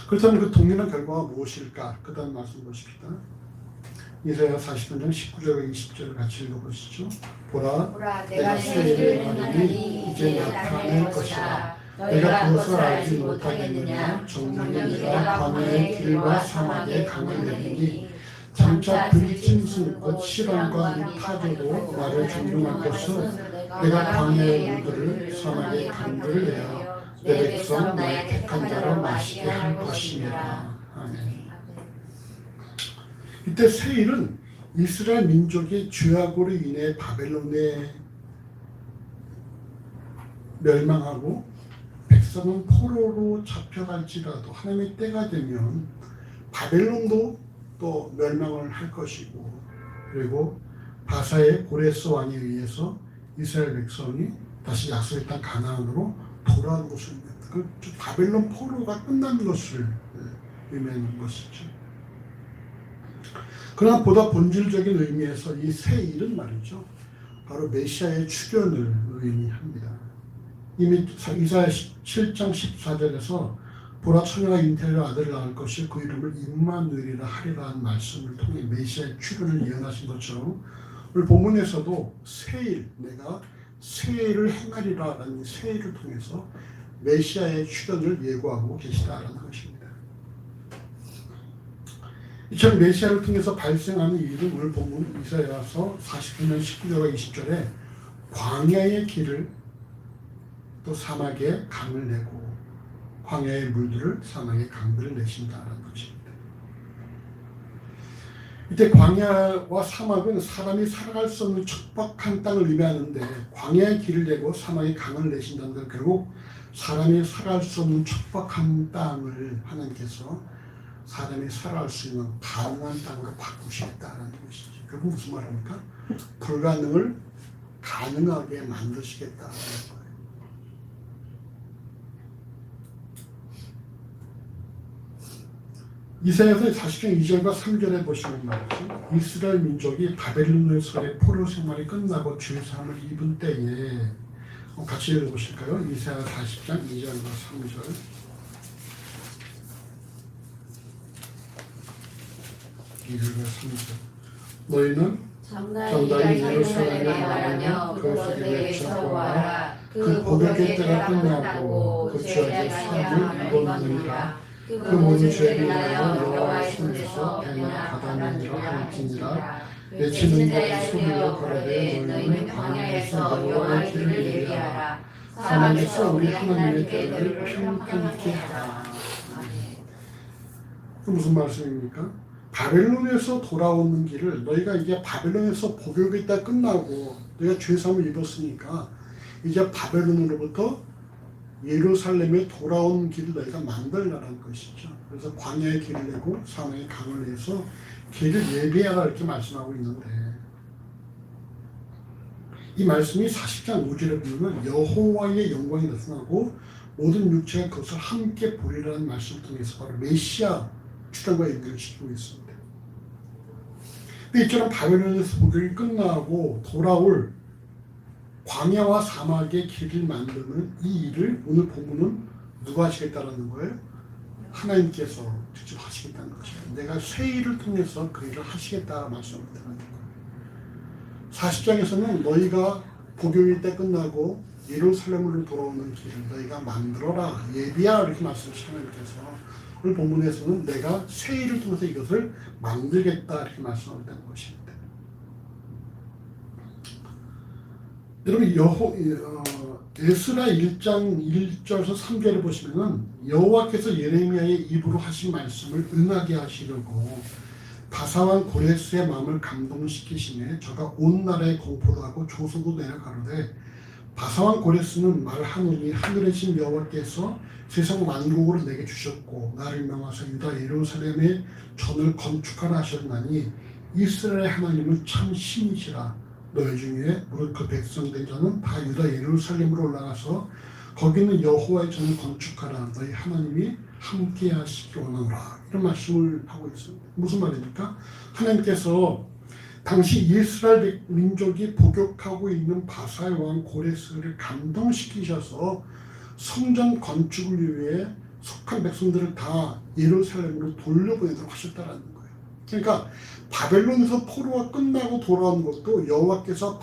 그렇다면 그 동일한 결과가 무엇일까? 그 다음 말씀 보십시다. 이사야 40장 19절과 20절을 같이 읽어보시죠. 보라 내가 새 일을 행하니 이제 나타낼 것이라. 내가 그것을 알지 못하겠느냐. 정령이 내가 광야의 길과 사막의 강을 내리니 장차 들짐승 곧 시련과 타조도 나를 존중할 것은 내가 광야의 물들을 사막의 강들을 내어 내 백성 나의 택한 자로 마시게 할 것이니라. 아멘. 이때 세일은 이스라엘 민족의 죄악으로 인해 바벨론에 멸망하고 백성은 포로로 잡혀갈지라도 하나님의 때가 되면 바벨론도 또 멸망을 할 것이고 그리고 바사의 고레스 왕에 의해서 이스라엘 백성이 다시 약속의 땅 가나안으로 돌아온 것을 의미합니다. 그 바벨론 포로가 끝난 것을 의미하는 것이죠. 그러나 보다 본질적인 의미에서 이 새 일은 말이죠. 바로 메시아의 출현을 의미합니다. 이미 이사야 7장 14절에서 보라 처녀가 잉태하여 아들을 낳을 것이 그 이름을 임마누엘이라 하리라 한 말씀을 통해 메시아의 출현을 예언하신 것처럼 오늘 본문에서도 새일 내가 새일을 행하리라 라는 새일을 통해서 메시아의 출현을 예고하고 계시다라는 것입니다. 이처럼 메시아를 통해서 발생하는 일은 오늘 본문 이사야서 49년 19절과 20절에 광야의 길을 또 사막에 강을 내고 광야의 물들을 사막에 강들을 내신다라는 것입니다. 이때 광야와 사막은 사람이 살아갈 수 없는 척박한 땅을 의미하는데 광야의 길을 내고 사막에 강을 내신다는 건 결국 사람이 살아갈 수 없는 척박한 땅을 하나님께서 사람이 살아갈 수 있는 가능한 땅으로 바꾸시겠다는 것이죠. 그건 무슨 말입니까? 불가능을 가능하게 만드시겠다는 거예요. 이사야서 40장 2절과 3절에 보시면 말이죠. 이스라엘 민족이 바벨론에서의 포로 생활이 끝나고 죄사함을 입은 때에 같이 읽어보실까요? 이사야 40장 2절과 3절 너희는 정당히 예루살렘에 말하며 그것을 외쳐보아라. 그 고백의 때가 끝나고 그 죄악의 삶을 입었느니라. 그 모든 죄를 인하여 여호와의 손에서 배나 받아내리라 할지니라. 외치는 자의 소리로 걸어대 너희는 광야에서 여호와의 길을 예비하라. 사막에서 우리 하나님의 때를 평탄케 하라. 그 무슨 말씀입니까? 바벨론에서 돌아오는 길을 너희가 이제 바벨론에서 복역이 다 끝나고 너희가 죄사함을 입었으니까 이제 바벨론으로부터 예루살렘에 돌아오는 길을 너희가 만들라는 것이죠. 그래서 광야의 길을 내고 사막의 강을 내서 길을 예비하라 이렇게 말씀하고 있는데 이 말씀이 40장 5절에 보면 여호와의 영광이 나타나고 모든 육체가 그것을 함께 보리라는 말씀을 통해서 바로 메시아 출현과 연결시키고 있습니다. 근데 이처럼 바벨론에서 복역이 끝나고 돌아올 광야와 사막의 길을 만드는 이 일을 오늘 본문은 누가 하시겠다라는 거예요? 하나님께서 직접 하시겠다는 것이에요. 내가 새 일을 통해서 그 일을 하시겠다 말씀을 드리는 거예요. 40장에서는 너희가 복용일 때 끝나고 예루살렘으로 돌아오는 길을 너희가 만들어라, 예비하라 이렇게 말씀하시는 하나님께서, 오늘 본문에서는 내가 새 일을 통해서 이것을 만들겠다 이렇게 말씀을 드리는 것입니다. 여러분 에스라 1장 1절에서 3절을 보시면은 여호와께서 예레미야의 입으로 하신 말씀을 응하게 하시려고 바사왕 고레스의 마음을 감동시키시네 저가 온 나라에 공포를 하고 조소도 내려가로되 바사왕 고레스는 말하노니 하늘의 신 여호와께서 세상 만국을 내게 주셨고 나를 명하사 유다 예루살렘에 전을 건축하라 하셨나니 이스라엘의 하나님은 참 신이시라. 너희 중에 무릇 그 백성된 자는 다 유다 예루살렘으로 올라가서 거기는 여호와의 전을 건축하라. 너희 하나님이 함께 하시기 원하노라. 이런 말씀을 하고 있습니다. 무슨 말입니까? 하나님께서 당시 이스라엘 민족이 복역하고 있는 바사의 왕 고레스를 감동시키셔서 성전 건축을 위해 속한 백성들을 다 예루살렘으로 돌려보내도록 하셨다는 거예요. 그러니까 바벨론에서 포로가 끝나고 돌아온 것도 여호와께서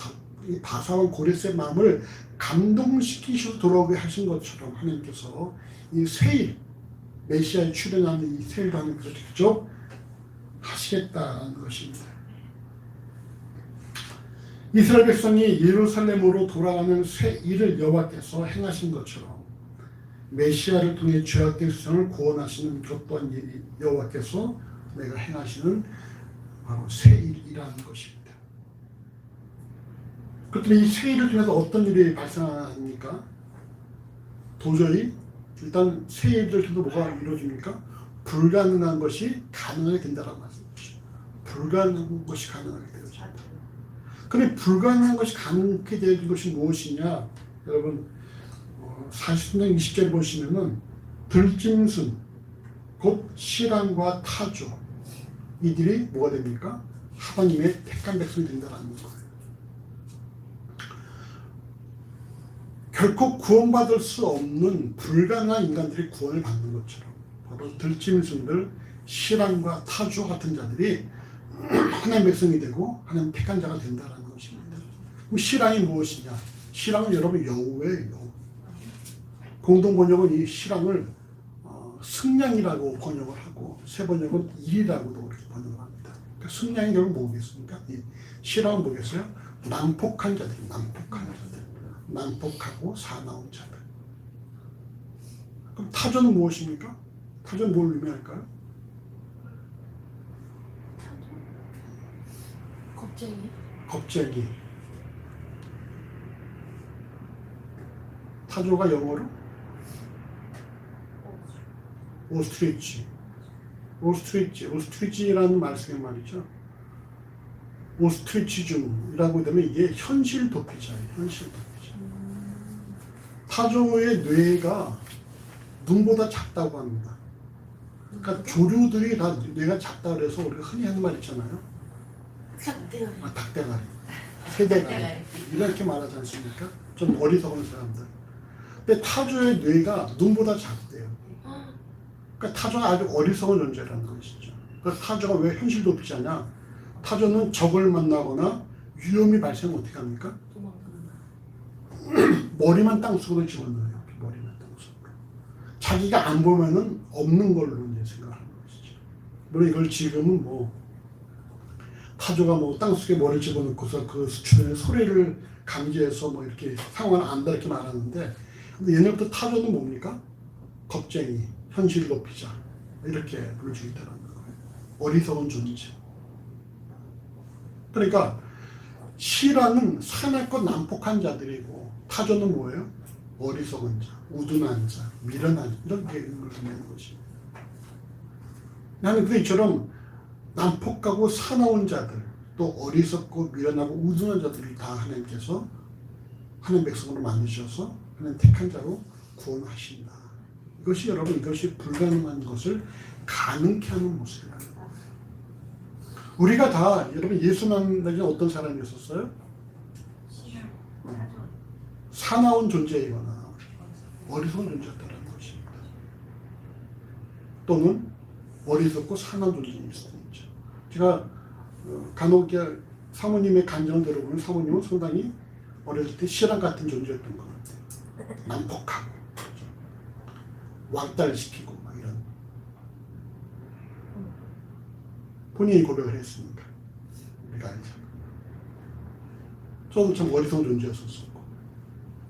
바사왕 고레스의 마음을 감동시키셔서 돌아오게 하신 것처럼 하나님께서 이 세일, 메시아에 출현하는 이 세일도 하나님께서 직접 하시겠다는 것입니다. 이스라엘 백성이 예루살렘으로 돌아가는 새 일을 여호와께서 행하신 것처럼 메시아를 통해 죄악된 세상을 구원하시는 것 또한 여호와께서 내가 행하시는 바로 새 일이라는 것입니다. 그렇다면 이 새 일을 통해서 어떤 일이 발생합니까? 도저히 일단 새 일을 통해서 뭐가 이루어집니까? 불가능한 것이 가능하게 된다는 말씀이죠. 불가능한 것이 가능하게 되죠. 그런데 불가능한 것이 가능하게 되는 것이 무엇이냐? 여러분 40장 20절 보시면은 들짐승 곧 실랑과 타조 이들이 뭐가 됩니까? 하나님의 택한 백성이 된다는 거예요. 결코 구원받을 수 없는 불가능한 인간들이 구원을 받는 것처럼 바로 들짐승들, 실랑과 타조 같은 자들이 하나님의 백성이 되고 하나님 택한 자가 된다는 것입니다. 그럼 실랑이 무엇이냐? 실랑은 여러분 여우예요. 여우. 공동 번역은 이 실랑을 승냥이라고 번역을 하고 새 번역은 일이라고도 그렇게 번역을 합니다. 그러니까 승냥이 결국 뭐겠습니까? 실랑은 뭐겠어요? 난폭한 자들, 난폭하고 사나운 자들. 그럼 타조는 무엇입니까? 타조는 뭘 의미할까요? 겁쟁이. 타조가 영어로? 오스트리치라는 말씀의 말이죠. 오스트리치즘이라고 되면 이게 현실 도피자예요. 타조의 뇌가 눈보다 작다고 합니다. 그러니까 조류들이 다 뇌가 작다 그래서 우리가 흔히 하는 말 있잖아요. 닭대가리, 새대가리 이렇게 말하지 않습니까? 좀 어리석은 사람들. 근데 타조의 뇌가 눈보다 작대요. 그러니까 타조가 아주 어리석은 존재라는 것이죠. 그래서 타조가 왜 현실 도피자냐? 타조는 적을 만나거나 위험이 발생하면 어떻게 합니까? 머리만 땅속으로 집어넣어요. 머리만 땅속으로. 자기가 안 보면은 없는 걸로 이제 생각하는 것이죠. 물론 이걸 지금은 타조가 땅속에 머리를 집어넣고서 그 수출의 소리를 감지해서 이렇게 상황을 안다 이렇게 말하는데, 근데 옛날부터 타조는 뭡니까? 겁쟁이, 현실 도피자 이렇게 불러주고 있다는 거예요. 어리석은 존재. 그러니까 실랑은 사납고 난폭한 자들이고 타조는 뭐예요? 어리석은 자, 우둔한 자, 미련한 자 이렇게 의미하는 것입니다. 나는 근데 이처럼 난폭하고 사나운 자들 또 어리석고 미련하고 우둔한 자들이 다 하나님께서 하나님 백성으로 만드셔서 하나님 택한 자로 구원하신다. 이것이 여러분 이것이 불가능한 것을 가능케 하는 모습이라는 거예요. 우리가 다 여러분 예수 만나기 어떤 사람이었었어요? 사나운 존재이거나 어리석은 존재였다는 것입니다. 또는 어리석고 산한 존재일 수도 있죠. 제가 간혹 사모님의 간증을 들어보면 사모님은 상당히 어렸을 때 신랑 같은 존재였던 것 같아요. 난폭하고 왕따시키고 막 이런. 본인이 고백을 했으니까 우리가 알죠. 저도 참 어리석은 존재였었고.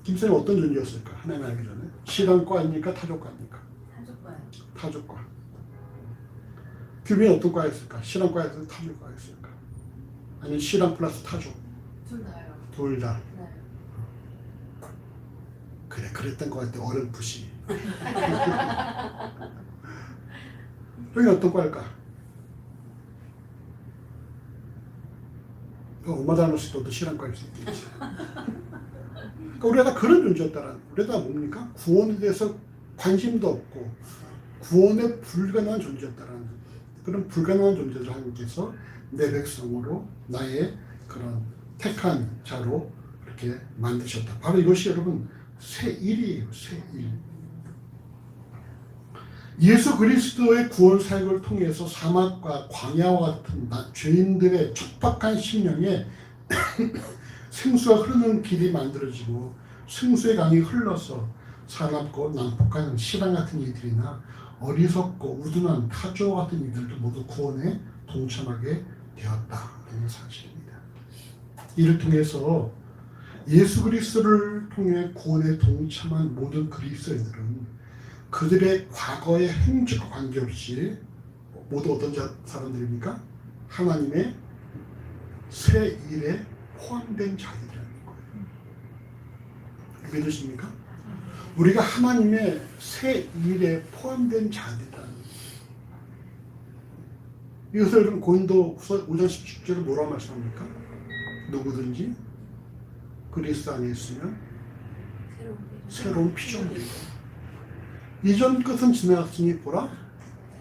김쌤은 어떤 존재였을까? 하나님 알기 전에. 신랑과입니까? 타조과입니까? 타조과. 규빈이 어떤 과였을까? 신랑과였을까? 타조과였을까? 아니면 신랑 플러스 타조? 둘 다요. 둘 다. 네. 그래, 그랬던 것 같아. 어렴풋이. 여기 어떤 과일까? 엄마 닮았을 때도 신랑과일 수 있겠지. 그러니까 우리가 다 그런 존재였다는, 우리가 다 뭡니까? 구원에 대해서 관심도 없고 구원에 불가능한 존재였다라는, 그런 불가능한 존재를 하나님께서 내 백성으로 나의 그런 택한 자로 이렇게 만드셨다. 바로 이것이 여러분 새 일이에요. 새 일. 예수 그리스도의 구원 사역을 통해서 사막과 광야와 같은 죄인들의 척박한 심령에 생수가 흐르는 길이 만들어지고 생수의 강이 흘러서 사납고 난폭한 시랑 같은 이들이나 어리석고 우둔한 타조 같은 이들도 모두 구원에 동참하게 되었다는 사실입니다. 이를 통해서 예수 그리스도를 통해 구원에 동참한 모든 그리스도인들은 그들의 과거의 행적과 관계없이 모두 어떤 사람들입니까? 하나님의 새 일에 포함된 자들이라는 거예요. 믿으십니까? 우리가 하나님의 새 일에 포함된 자들이라는 거예요. 이것을 그럼 고린도후서 5장 17절에 뭐라고 말씀합니까? 누구든지 그리스도 안에 있으면 새로운 피조물이다. 이전 것은 지나갔으니 보라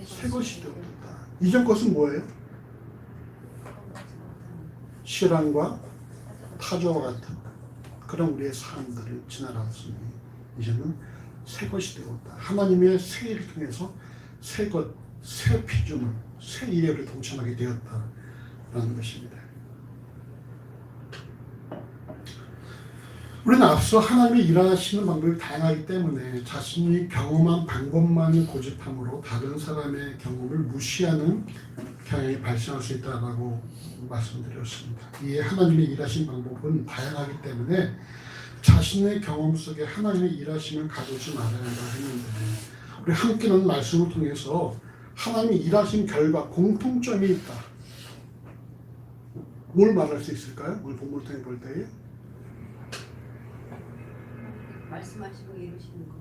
새 것이 되었다. 이전 것은 뭐예요? 실랑과 타조와 같은 그런 우리의 삶들을 지나갔으니 이제는 새 것이 되었다. 하나님의 새 일을 통해서 새 것, 새 피조물, 새 일에 우리 동참하게 되었다라는 것입니다. 우리는 앞서 하나님이 일하시는 방법이 다양하기 때문에 자신이 경험한 방법만을 고집함으로 다른 사람의 경험을 무시하는 경향이 발생할 수 있다고 말씀드렸습니다. 이에 하나님의 일하시는 방법은 다양하기 때문에 자신의 경험 속에 하나님의 일하심을 가두지 말아야 한다고 했는데, 우리 함께는 말씀을 통해서 하나님이 일하신 결과 공통점이 있다. 뭘 말할 수 있을까요? 오늘 본문을 통해 볼 때에 말씀하시고 이루시는 거.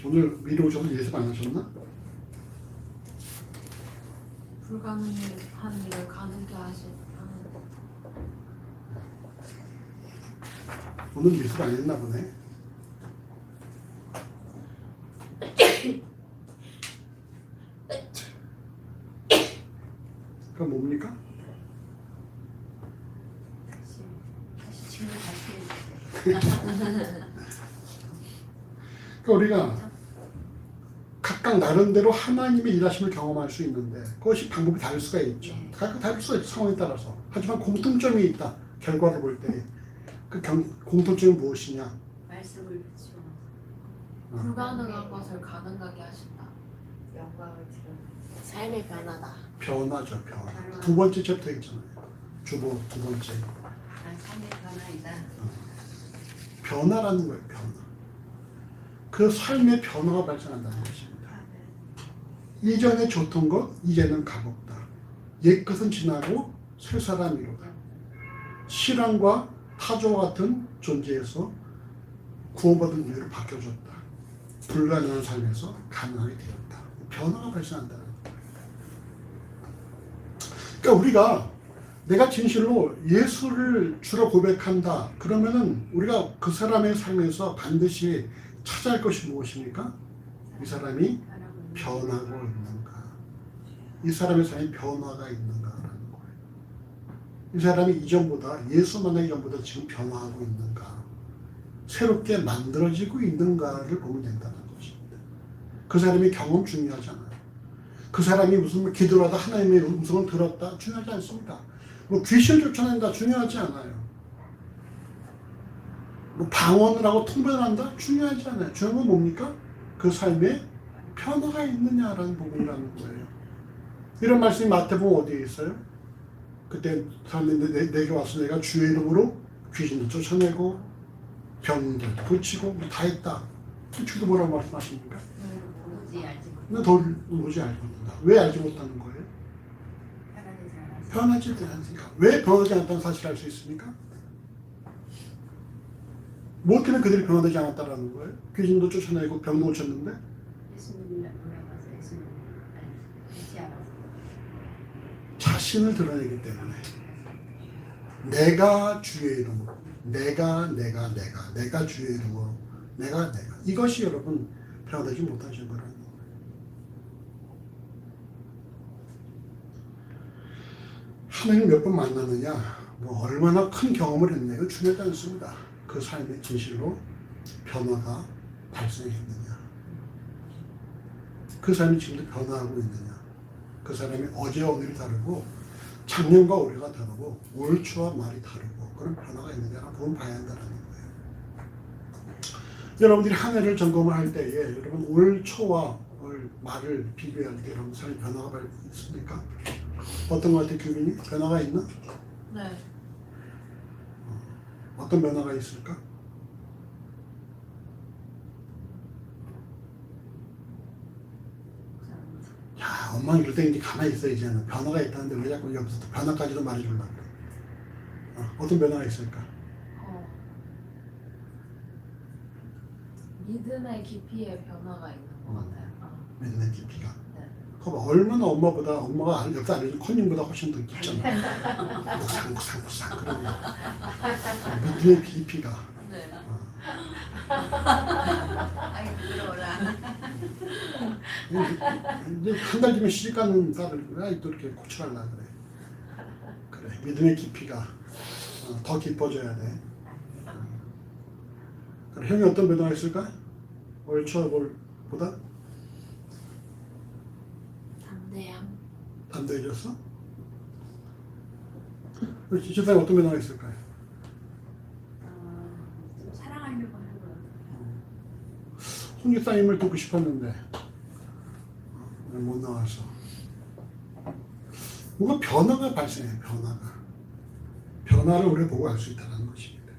오늘 미리 오셔서 예습 안 하셨나? 불가능한 일을 가능케 하시는. 오늘 예습 안 했나 보네. 그럼 뭡니까? 다시 질문 다시 해주세요. 그러니까 우리가 각각 나름대로 하나님의 일하심을 경험할 수 있는데 그것이 방법이 다를 수가 있죠. 각각 다를 수가 있죠. 상황에 따라서. 하지만 공통점이 있다. 결과를 볼 때. 그 공통점이 무엇이냐? 말씀을 비추어 불가능한 것을 가능하게 하신다. 영광을 드러. 삶의 변화다. 변화죠. 변화. 두 번째 챕터 있잖아요. 주보 두 번째. 삶의 변화이다. 변화라는 거예요. 변화. 그 삶의 변화가 발생한다는 것입니다. 이전에 좋던 것 이제는 값없다. 옛 것은 지나고 새 사람이로다. 실랑과 타조와 같은 존재에서 구원받은 우리를 바뀌어줬다. 불가능한 삶에서 가능하게 되었다. 변화가 발생한다는 거예요. 그러니까 우리가 내가 진실로 예수를 주로 고백한다. 그러면은 우리가 그 사람의 삶에서 반드시 찾아야 할 것이 무엇입니까? 이 사람이 변하고 있는가? 이 사람의 삶에 변화가 있는가라는 거예요. 이 사람이 이전보다 예수 만나기 전보다 지금 변화하고 있는가? 새롭게 만들어지고 있는가를 보면 된다는 것입니다. 그 사람의 경험 중요하잖아요. 그 사람이 무슨 기도를 하다 하나님의 음성을 들었다 중요하지 않습니다. 뭐 귀신을 쫓아낸다 중요하지 않아요. 뭐 방언을 하고 통변을 한다 중요하지 않아요. 중요한 건 뭡니까? 그 삶에 변화가 있느냐라는 부분이라는 거예요. 이런 말씀이 마태복음 어디에 있어요? 그때 사람들이 내게 와서 내가 주의 이름으로 귀신도 쫓아내고 병도 고치고 다 했다. 주도 뭐라고 말씀하십니까? 도무지 알지 못. 근데 도무지 알지 못한다. 왜 알지 못하는 거예요? 변하지 않으니까. 왜 변하지 않았다는 사실을 알 수 있습니까? 뭐 때문에 그들이 변화되지 않았다라는 거예요? 귀신도 쫓아내고 병도 고쳤는데 예수님을 몰라봐서 예수님을 알지 않아서. 자신을 드러내기 때문에 내가 주의 이름으로 내가 주의 이름으로 내가 이것이 여러분 변화되지 못하신 거라는 거예요. 하나님 몇 번 만나느냐 뭐 얼마나 큰 경험을 했느냐 이거 중요하지 않습니다. 그 삶의 진실로 변화가 발생했느냐 그 삶이 지금도 변화하고 있느냐 그 사람이 어제와 오늘이 다르고 작년과 올해가 다르고 올 초와 말이 다르고 그런 변화가 있느냐를 보면 봐야 한다는 거예요. 여러분들이 한 해를 점검을 할 때에 여러분 올 초와 올 말을 비교할 때 여러분 삶의 변화가 있습니까? 어떤 것 같아요? 규민이? 변화가 있나? 네. 어떤 변화가 있을까? 야, 엄마는 이럴 때 이제 가만히 있어야지. 변화가 있다는데 왜 자꾸 여기서 또 변화까지도 말해주려고 그래? 어떤 변화가 있을까? 믿음의 깊이의 변화가 있는 것 같아요. 믿음의 깊이가. 네. 그거 얼마나 엄마가 옆에 알려준 컨닝보다 훨씬 더 깊잖아. 무상 그러고 믿음의 깊이가. 네. 아이 부끄러워라. 이제 한 달 뒤면 시집 가는 딸을 왜 또 이렇게 고쳐달라 그래. 그래 믿음의 깊이가 더 깊어져야 돼. 그래 형이 어떤 변화가 있을까? 올 초 올보다 담대해졌어? 지체사에 어떤 변화가 있을까요? 좀 사랑하려고 하는 것 같아요. 홍지사님을 듣고 싶었는데 못 나와서 뭔가 변화가 발생해. 변화를 우리가 보고 알 수 있다는 것입니다.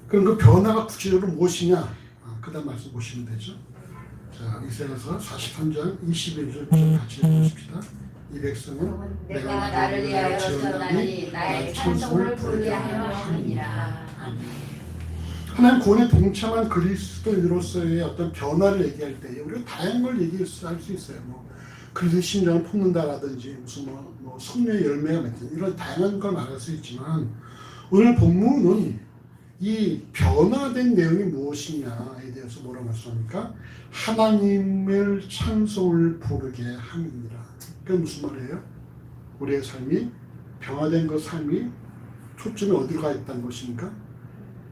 그럼 그 변화가 구체적으로 무엇이냐? 그 다음 말씀 보시면 되죠. 자, 이사야서 43장 21절 같이 읽어봅시다. 이 백성은 내가 나를 위하여 태어나니 나의 찬송을 부르게 하려 함이니라. 하나님 구원에 동참한 그리스도인으로서의 어떤 변화를 얘기할 때 우리가 다양한 걸 얘기할 수 있어요. 뭐 그리스도의 심장을 품는다라든지 무슨 뭐 성령의 열매가 맺든 이런 다양한 걸 말할 수 있지만 오늘 본문은 이 변화된 내용이 무엇이냐에 대해서 뭐라고 말씀합니까? 하나님을 찬송을 부르게 함이니라. 그게 무슨 말이에요? 우리의 삶이 변화된 그 삶이 초점이 어디로 가 있다는 것입니까?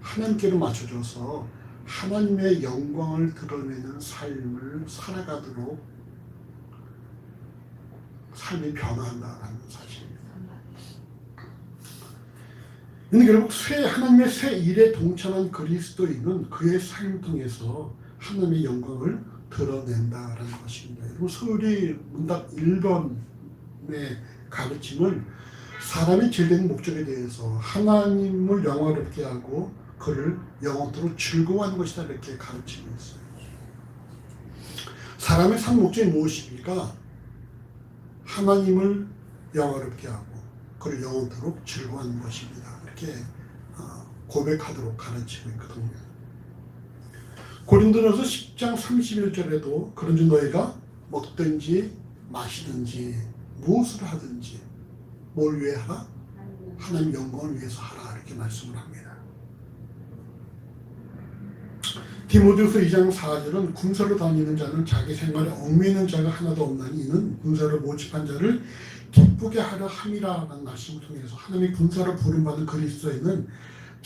하나님께로 맞춰져서 하나님의 영광을 드러내는 삶을 살아가도록 삶이 변화한다는 사실입니다. 근데 결국 하나님의 새 일에 동참한 그리스도인은 그의 삶을 통해서 하나님의 영광을 드러낸다라는 것입니다. 여러분 서울이 문답 1번의 가르침은 사람이 제일된 목적에 대해서 하나님을 영화롭게 하고 그를 영원토록 즐거워하는 것이다 이렇게 가르치고 있어요. 사람의 삶 목적이 무엇입니까? 하나님을 영화롭게 하고 그를 영원토록 즐거워하는 것입니다. 이렇게 고백하도록 가르치고 있거든요. 고린도전서 10장 31절에도 그런즉 너희가 먹든지 마시든지 무엇을 하든지 뭘 위해 하라? 하나님 영광을 위해서 하라 이렇게 말씀을 합니다. 디모데후서 2장 4절은 군사로 다니는 자는 자기 생활에 얽매이는 자가 하나도 없나니 이는 군사로 모집한 자를 기쁘게 하려 함이라는 말씀을 통해서 하나님의 군사로 부름받은 그리스도인은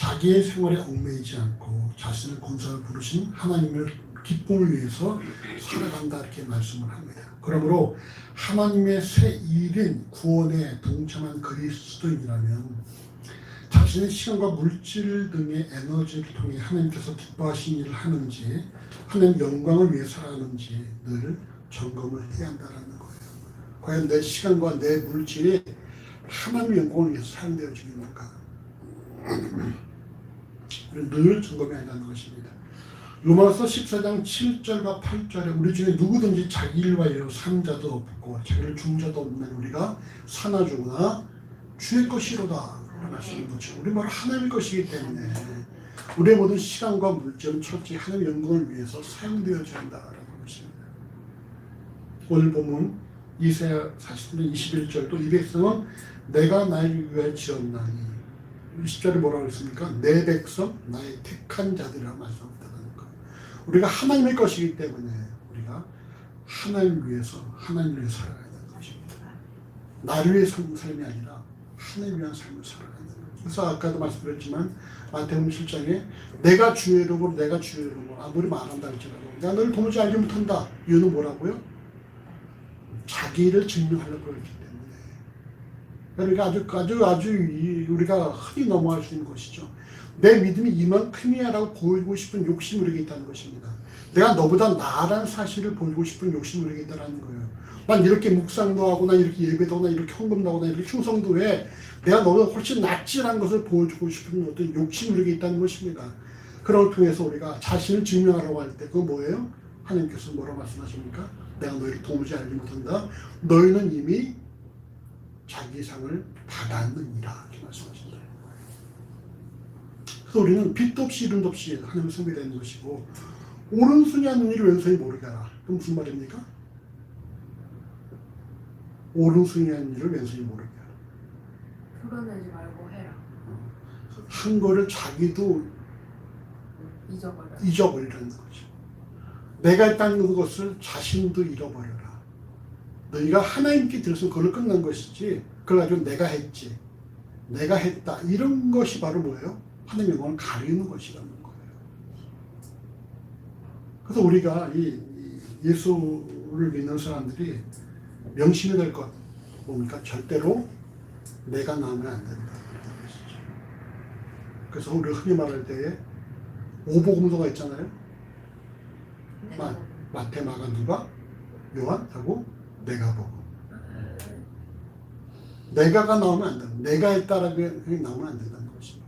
자기의 생활에 얽매이지 않고 자신의 권세를 부르신 하나님의 기쁨을 위해서 살아간다 이렇게 말씀을 합니다. 그러므로 하나님의 새 일인 구원에 동참한 그리스도인이라면 자신의 시간과 물질 등의 에너지를 통해 하나님께서 기뻐하신 일을 하는지 하나님 영광을 위해 살아가는지 늘 점검을 해야 한다는 거예요. 과연 내 시간과 내 물질이 하나님의 영광을 위해서 사용되어지고 있는가 늘 점검해야 한다는 것입니다. 로마서 14장 7절과 8절에 우리 중에 누구든지 자기 일과 위하여 사는 자도 없고 자기를 준 자도 없는 우리가 사나 죽으나 주의 것이로다 말씀인 것처럼 우리 바로 하나님의 것이기 때문에 우리의 모든 시간과 물질은 철저히 하나님의 영광을 위해서 사용되어져야 한다는 것입니다. 오늘 보면 이사야 40장 21절도 이 백성은 내가 나를 위하여 지었나니 10절에 뭐라고 했습니까? 내 백성 나의 택한 자들이라 말씀했다는 것. 우리가 하나님의 것이기 때문에 우리가 하나님을 위해서 살아가야 되는 것입니다. 나를 위해 사는 삶이 아니라 하나님을 위한 삶을 살아가야 되는 거죠. 그래서 아까도 말씀드렸지만 마태복음 7장에 내가 주의 이름으로 아무리 말한다 할지라도 내가 너를 도무지 알지 못한다. 이유는 뭐라고요? 자기를 증명하려고 그러기 때문에. 그러니까 아주 우리가 흔히 넘어갈 수 있는 것이죠. 내 믿음이 이만큼이야라고 보이고 싶은 욕심이 우리에게 있다는 것입니다. 내가 너보다 나아라는 사실을 보이고 싶은 욕심이 우리에게 있다는 거예요. 난 이렇게 묵상도 하고 난 이렇게 예배도 하고 난 이렇게 헌금도 하고 난 이렇게 충성도 해. 내가 너보다 훨씬 낫지라는 것을 보여주고 싶은 어떤 욕심이 우리에게 있다는 것입니다. 그걸 통해서 우리가 자신을 증명하려고 할 때 그거 뭐예요? 하나님께서 뭐라고 말씀하십니까? 내가 너희를 도무지 알지 못한다. 너희는 이미 자기 상을 받았느니라 이렇게 말씀하신다. 그래서 우리는 빛도 없이 이름도 없이 하나님을 섬기는 것이고 오른손이 하는 일을 왼손이 모르게 하라. 그럼 무슨 말입니까? 오른손이 하는 일을 왼손이 모르게 하라. 풀어내지 말고 해라. 한 거를 자기도 잊어버리라는 거죠. 내가 했다는 것을 자신도 잃어버려라. 너희가 하나님께 들어서 그걸 끝난 것이지 그걸 가지고 내가 했지 내가 했다 이런 것이 바로 뭐예요? 하나님의 영광을 가리는 것이라는 거예요. 그래서 우리가 이 예수를 믿는 사람들이 명심이 될 것 뭡니까? 절대로 내가 나오면 안 된다. 그래서 우리가 흔히 말할 때에 오복음서가 있잖아요. 마태, 마가, 누가, 요한 하고 내가 보고 내가가 나오면 안 된다. 내가 했다라고 나오면 안 된다는 것입니다.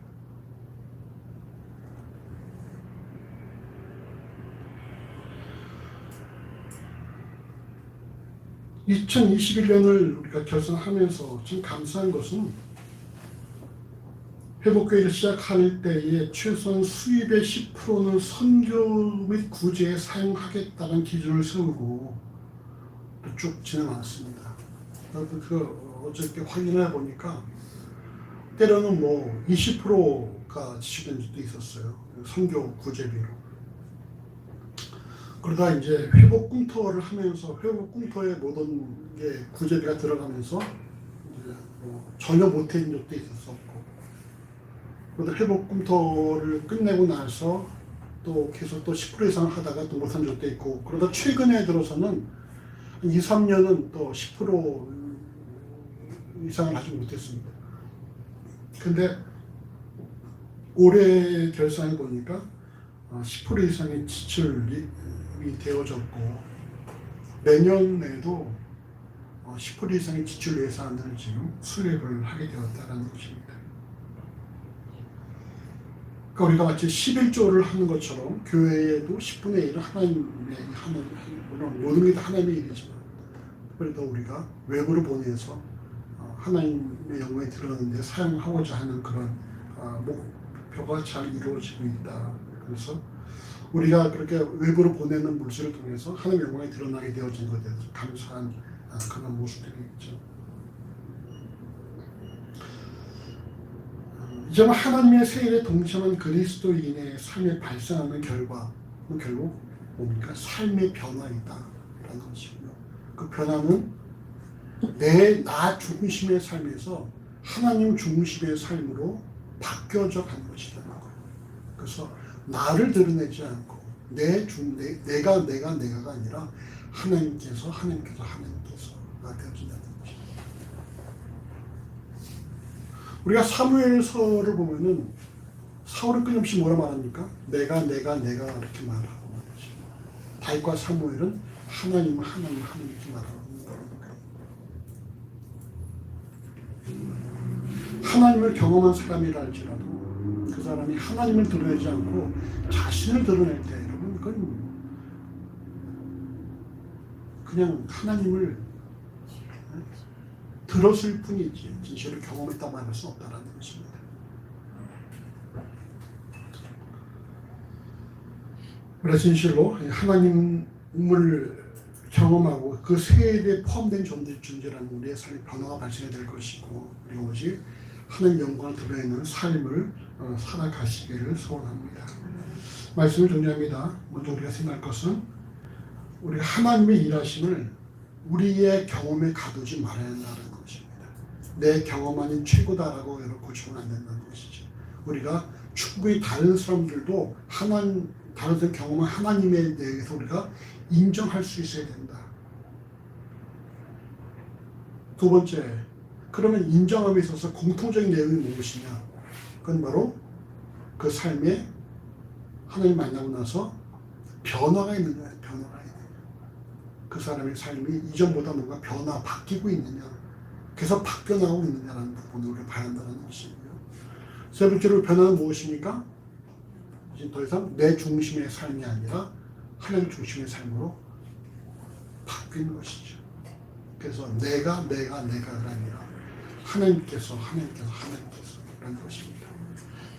(2021년을) 우리가 결성하면서 지금 감사한 것은 회복교회를 시작할 때에 최소한 수입의 10%는 선교 및 구제에 사용하겠다는 기준을 세우고 쭉 진행왔습니다. 어저께 확인해 보니까 때로는 20%가 지출된 적도 있었어요. 선교 구제비로. 그러다 이제 회복 꿈터를 하면서 회복 꿈터에 모든 게 구제비가 들어가면서 이제 전혀 못한 적도 있었었고, 그러다 회복 꿈터를 끝내고 나서 또 계속 또 10% 이상 하다가 또 못한 적도 있고, 그러다 최근에 들어서는 2, 3년은 또 10% 이상을 하지 못했습니다. 근데 올해 결산해 보니까 10% 이상의 지출이 되어졌고, 내년에도 10% 이상의 지출 예산을 지금 수립을 하게 되었다는 것입니다. 그러니까 우리가 마치 11조를 하는 것처럼 교회에도 10분의 1은 하나님의 하는, 물론 모든 게 다 하나님의 일이지만 그래도 우리가 외부로 보내서 하나님의 영광이 드러나는 데 사용하고자 하는 그런 목표가 잘 이루어지고 있다. 그래서 우리가 그렇게 외부로 보내는 물질을 통해서 하나님의 영광이 드러나게 되어진 것에 대해서 감사한 그런 모습들이 있죠. 이제 하나님의 세일에 동참한 그리스도인의 삶에 발생하는 결과는 결국 뭡니까? 삶의 변화이다라는 것이고요. 그 변화는 나 중심의 삶에서 하나님 중심의 삶으로 바뀌어져 가는 것이라는 거예요. 그래서 나를 드러내지 않고 내가가 아니라 하나님께서가 되어진다는 것입니다. 우리가 사무엘서를 보면은 사울은 끊임없이 뭐라 말합니까? 내가 이렇게 말하고 말이죠. 다윗과 사무엘은 하나님 이렇게 말하고 있는 거예요. 하나님을 경험한 사람이라 할지라도 그 사람이 하나님을 드러내지 않고 자신을 드러낼 때 여러분 그건 그냥 하나님을 들었을 뿐이지 진실을 경험했다 말할 수 없다는 것입니다. 그래서 진실로 하나님을 경험하고 그 세계에 포함된 존재라는 우리의 삶의 변화가 발생해야 될 것이고 그리고 오직 하나님 영광을 드러내는 삶을 살아가시기를 소원합니다. 말씀을 정리합니다. 먼저 우리가 생각할 것은 우리가 하나님의 일하심을 우리의 경험에 가두지 말아야 한다는 것입니다. 내 경험만이 최고다라고 고치면 안 된다는 것이죠. 우리가 충분히 다른 사람들도 다른 사람 경험한 하나님에 대해서 우리가 인정할 수 있어야 된다. 두 번째, 그러면 인정함에 있어서 공통적인 내용이 무엇이냐? 그건 바로 그 삶에 하나님 만나고 나서 변화가 있는 거예요. 변화가 있는 거예요. 그 사람의 삶이 이전보다 뭔가 바뀌고 있느냐? 계속 바뀌어나가고 있느냐라는 부분을 우리가 봐야 한다는 것이고요. 세 번째로 변화는 무엇입니까? 이제 더 이상 내 중심의 삶이 아니라 하나님 중심의 삶으로 바뀌는 것이죠. 그래서 내가 아니라 하나님께서라는 것입니다.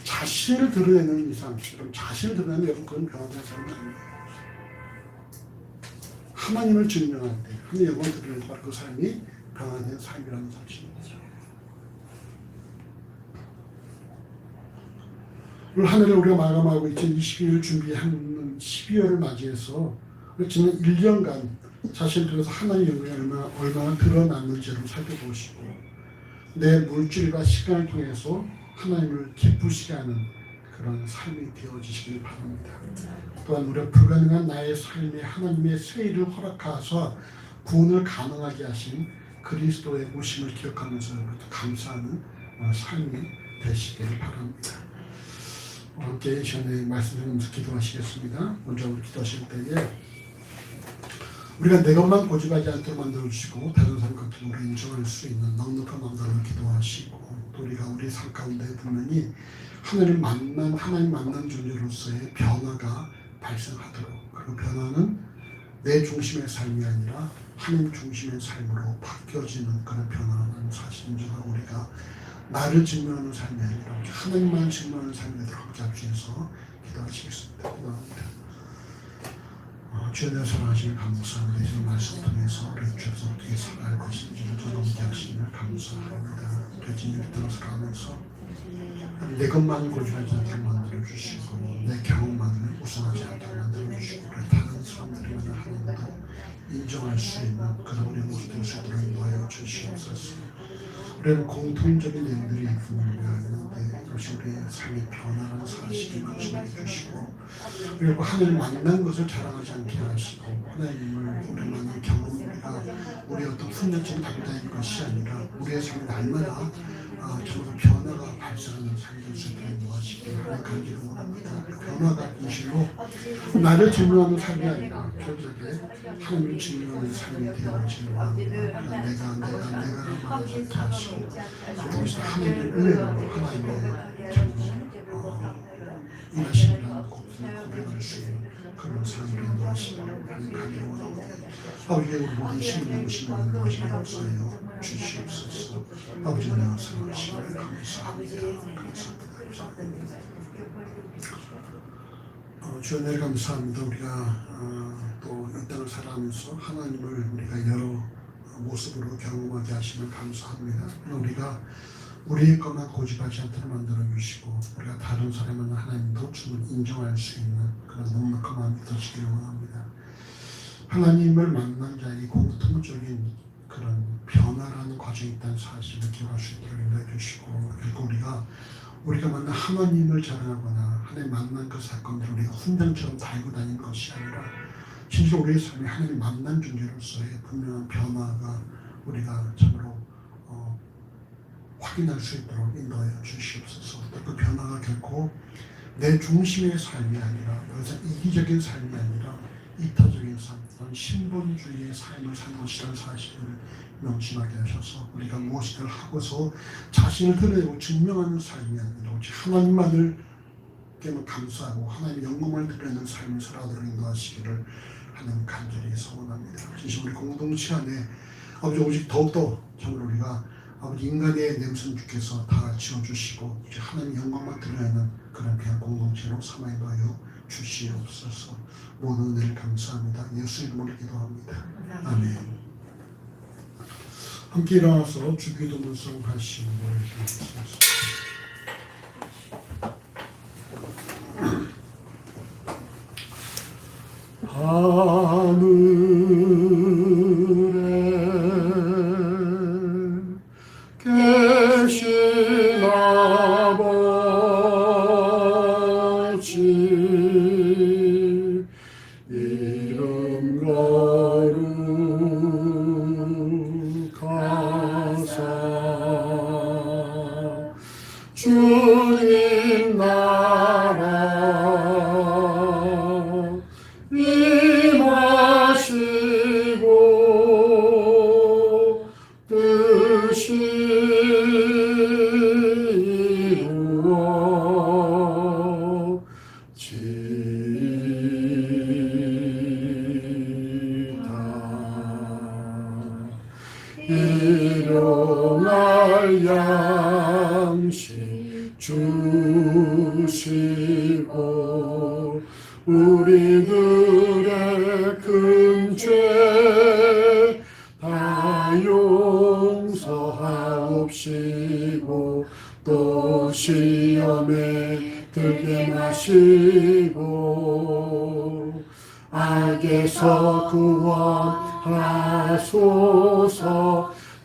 자신을 드러내는 이상, 자신을 드러내는 여러분 그건 변화된 삶이 아닙니다. 하나님을 증명할 때, 하나님의 영광을 드러낼 때 그 삶이 변화된 삶이라는 사실입니다. 올 한 해를 우리가 마감하고 2022년 준비하는 12월을 맞이해서 지난 1년간 자신을 통해서 하나님의 영광이 얼마나 드러났는지를 살펴보시고 내 물질과 시간을 통해서 하나님을 기쁘시게 하는 그런 삶이 되어지시길 바랍니다. 또한 우리가 불가능한 나의 삶에 하나님의 세일을 허락하사 구원을 가능하게 하신 그리스도의 오심을 기억하면서 감사하는 삶이 되시길 바랍니다. 함께 이 시간에 말씀드리면서 기도하시겠습니다. 먼저 우리 기도하실 때에 우리가 내 것만 고집하지 않도록 만들어주시고 다른 사람 같은 우리 인정할 수 있는 넉넉한 마음으로 기도하시고 또 우리가 우리 삶 가운데 분명히 하나님 만난 존재로서의 변화가 발생하도록 그리고 변화는 내 중심의 삶이 아니라 하나님 중심의 삶으로 바뀌어지는 그런 변화라는 사실인지가 우리가 나를 증명하는 삶이 아니라 하나님만 증명하는 삶에 함께 합주해서 기도하시겠습니다. 기도합니다. 주의 내 사랑하시는 감사합니다. 이 말씀 통해서 우리 주에서 어떻게 살아갈 것인지를 전하게 하시면 감사합니다. 우리 진리를 따라 살아가면서 내 것만 고집하지 않게 만들어주시고 내 경험만을 우선하지 않게 만들어주시고 우리 다른 사람들이 하나님도 인정할 수 있는 그런 우리 모습 될 수 있도록 인도하여 주시옵소서. 우리는 공통적인 내용들이 있는데 그것이 우리의 삶의 변화라는 사실을 말씀해 주시고 그리고 하나님 만난 것을 자랑하지 않게 하시고 하나님을 우리 만난 경험 우리의 어떤 훈련처럼 담당인 것이 아니라 우리의 삶이 날마다 정말 변화가 발생하는 삶을 수있도록 도와주시길 하나님 간절히 원합니다. 변화가 진실로 나를 증명하는 삶이 아니라 결국에 하나님을 증명하는 삶이 되어지길 원합니다. 내가 말하지 않게 하시고 그것이 하나님의 은혜로 하나님의 정말 일하시는 고백할 수 있는 그런 삶을 인도하시길 하나님 간절히 원합니다. 아버지 우리 모든 시민의 오시는 것을 역사하여 주시옵소서. 아버지 내가 사랑하시길 감사합니다. 주여 내 감사합니다. 우리가 또 이 땅을 살아가면서 하나님을 우리가 여러 모습으로 경험하게 하시면 감사합니다. 우리가 우리의 것만 고집하지 않도록 만들어 주시고 우리가 다른 사람은 하나님도 충분히 인정할 수 있는 그런 넉넉한 마음이 되시기를 원합니다. 하나님을 만난 자의 공통적인 그런 변화라는 과정이 있다는 사실을 기억할 수 있도록 인도해 주시고 그리고 우리가 우리가 만난 하나님을 자랑하거나 하나님 만난 그 사건들을 우리가 훈장처럼 달고 다니는 것이 아니라 진짜 우리의 삶이 하나님 만난 존재로서의 분명한 변화가 우리가 참으로 확인할 수 있도록 인도하여 주시옵소서. 그 변화가 결코 내 중심의 삶이 아니라 더 이상 이기적인 삶이 아니라 이타적인 삶, 신본주의의 삶을 사는 것이라는 사실을 명심하게 하셔서 우리가 무엇이든 하고서 자신을 드러내고 증명하는 삶이 아니라 오직 하나님만을 감사하고 하나님의 영광을 드러내는 삶을 살아가도록 인도하시기를 하는 간절히 소원합니다. 진심 우리 공동체 안에 아버지 오직 더욱더 참으로 우리가 아버지 인간의 냄새는 주께서 다 지워주시고 이제 하나님의 영광만 드러내는 그런 귀한 공동체로 삼아 인도하여 주시옵소서. 모든 은혜를 감사합니다. 예수 이름으로 기도합니다. 아멘. 함께 일어나서 주기도 문성하시고 주옵소서. 하늘에 계신 아버지 이름 거룩하사 주님 나라 임하시고 뜻이 일용할 양식 주시고 우리들의 큰 죄 다 용서하옵시고 또 시험에 들게 마시고 악에서 구원하소서.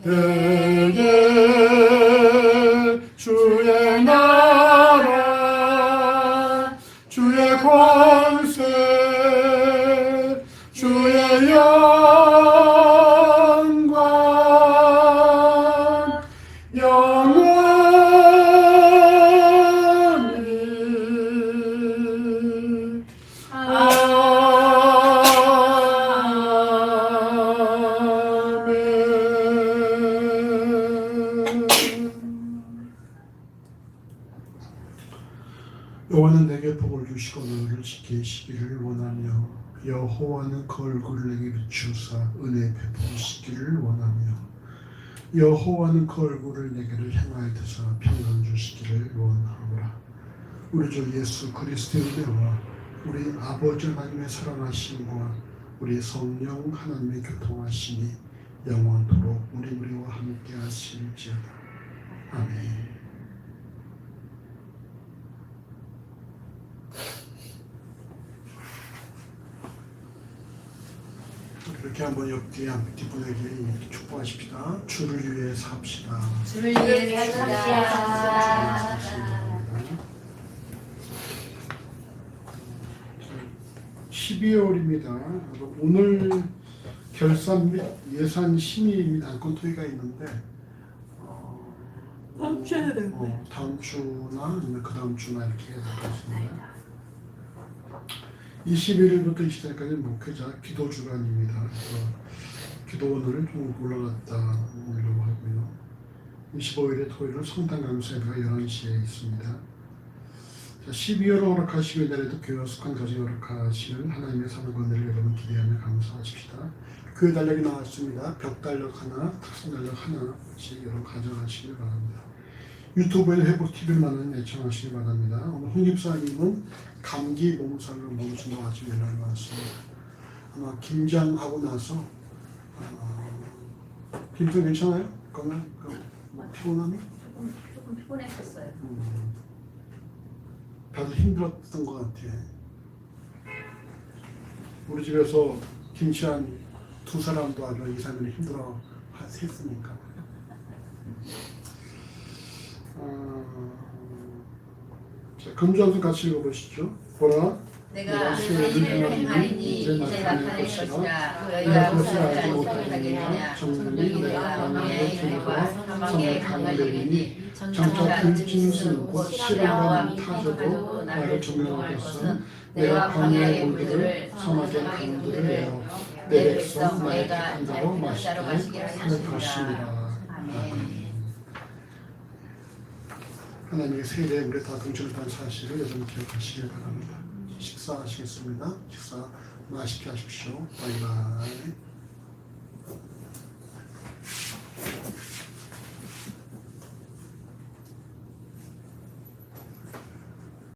내게 주의 나라 주의 권세 주의 영광 영원히 여호와는 내게 복을 주시고 너를 지키시기를 원하며 여호와는 그 얼굴을 내게 비추사 은혜 베푸시기를 원하며 여호와는 그 얼굴을 내게를 향하여 드사 평강 주시기를 원하노라. 우리 주 예수 그리스도의 은혜와 우리 아버지 하나님의 사랑하심과 우리 성령 하나님의 교통하심이 영원토록 우리와 함께 하실지어다. 아멘. 이렇게 한번 옆뒤에 뒷분에게 이렇게 축복하십시다. 주를 위해 삽시다. 주를 위해 삽시다. 12월입니다. 오늘 결산 및 예산 심의 및 안건 토의가 있는데 다음 주에 해야 되는데. 다음 주나 아니면 그 다음 주나 이렇게 해야 될 것 같습니다. 21일부터 24일까지 목회자 기도 주간입니다. 그래서 기도원을 좀 올라갔다 오려고 하고요. 25일에 토요일은 성당 강사 예배가 11시에 있습니다. 자, 12월 허락하시고 이날에도 교회와 숙한 가정 허락하시는 하나님의 사는 권리를 여러분 기대하며 감사하십시다. 교회 달력이 나왔습니다. 벽 달력 하나, 탁상 달력 하나씩 여러분 가져가시길 바랍니다. 유튜브에 회복TV를 많은 애청하시기 바랍니다. 오늘 홍 집사님은 감기 몸살로 몸살로 아주 연락이 왔습니다. 아마 김장하고 나서 김장 괜찮아요? 건강? 피곤함이? 조금 피곤했었어요. 다들 힘들었던 것 같아. 우리 집에서 김치한 두 사람도 아주 2-3일 힘들어 했으니까. 자, 금주한수 같이 읽어보시죠. 보라, 내가 새 일을 행하리니 이제 나타낼 것이라 너희가 그것을 알지 못하겠느냐 성령이 내가 광야의 길과 사막의 강을 내리니 장차 그 짐승 곧 시련과 시련과 타져도 나를 증명할 증명할 것은 것은 내가 내가 광야의 광야의 물들을 물들을 사막의 사막의 강물들을 강물들을 내어 내어 내 내 백성 백성 나의 내가 택한 잘 자로 자로 마시게 마시게 할 할 것이니라. 아멘. 하나님의 세례에 우리 다 동참했다는 사실을 여러분 기억하시길 바랍니다. 식사하시겠습니다. 식사 맛있게 하십시오. 바이바이.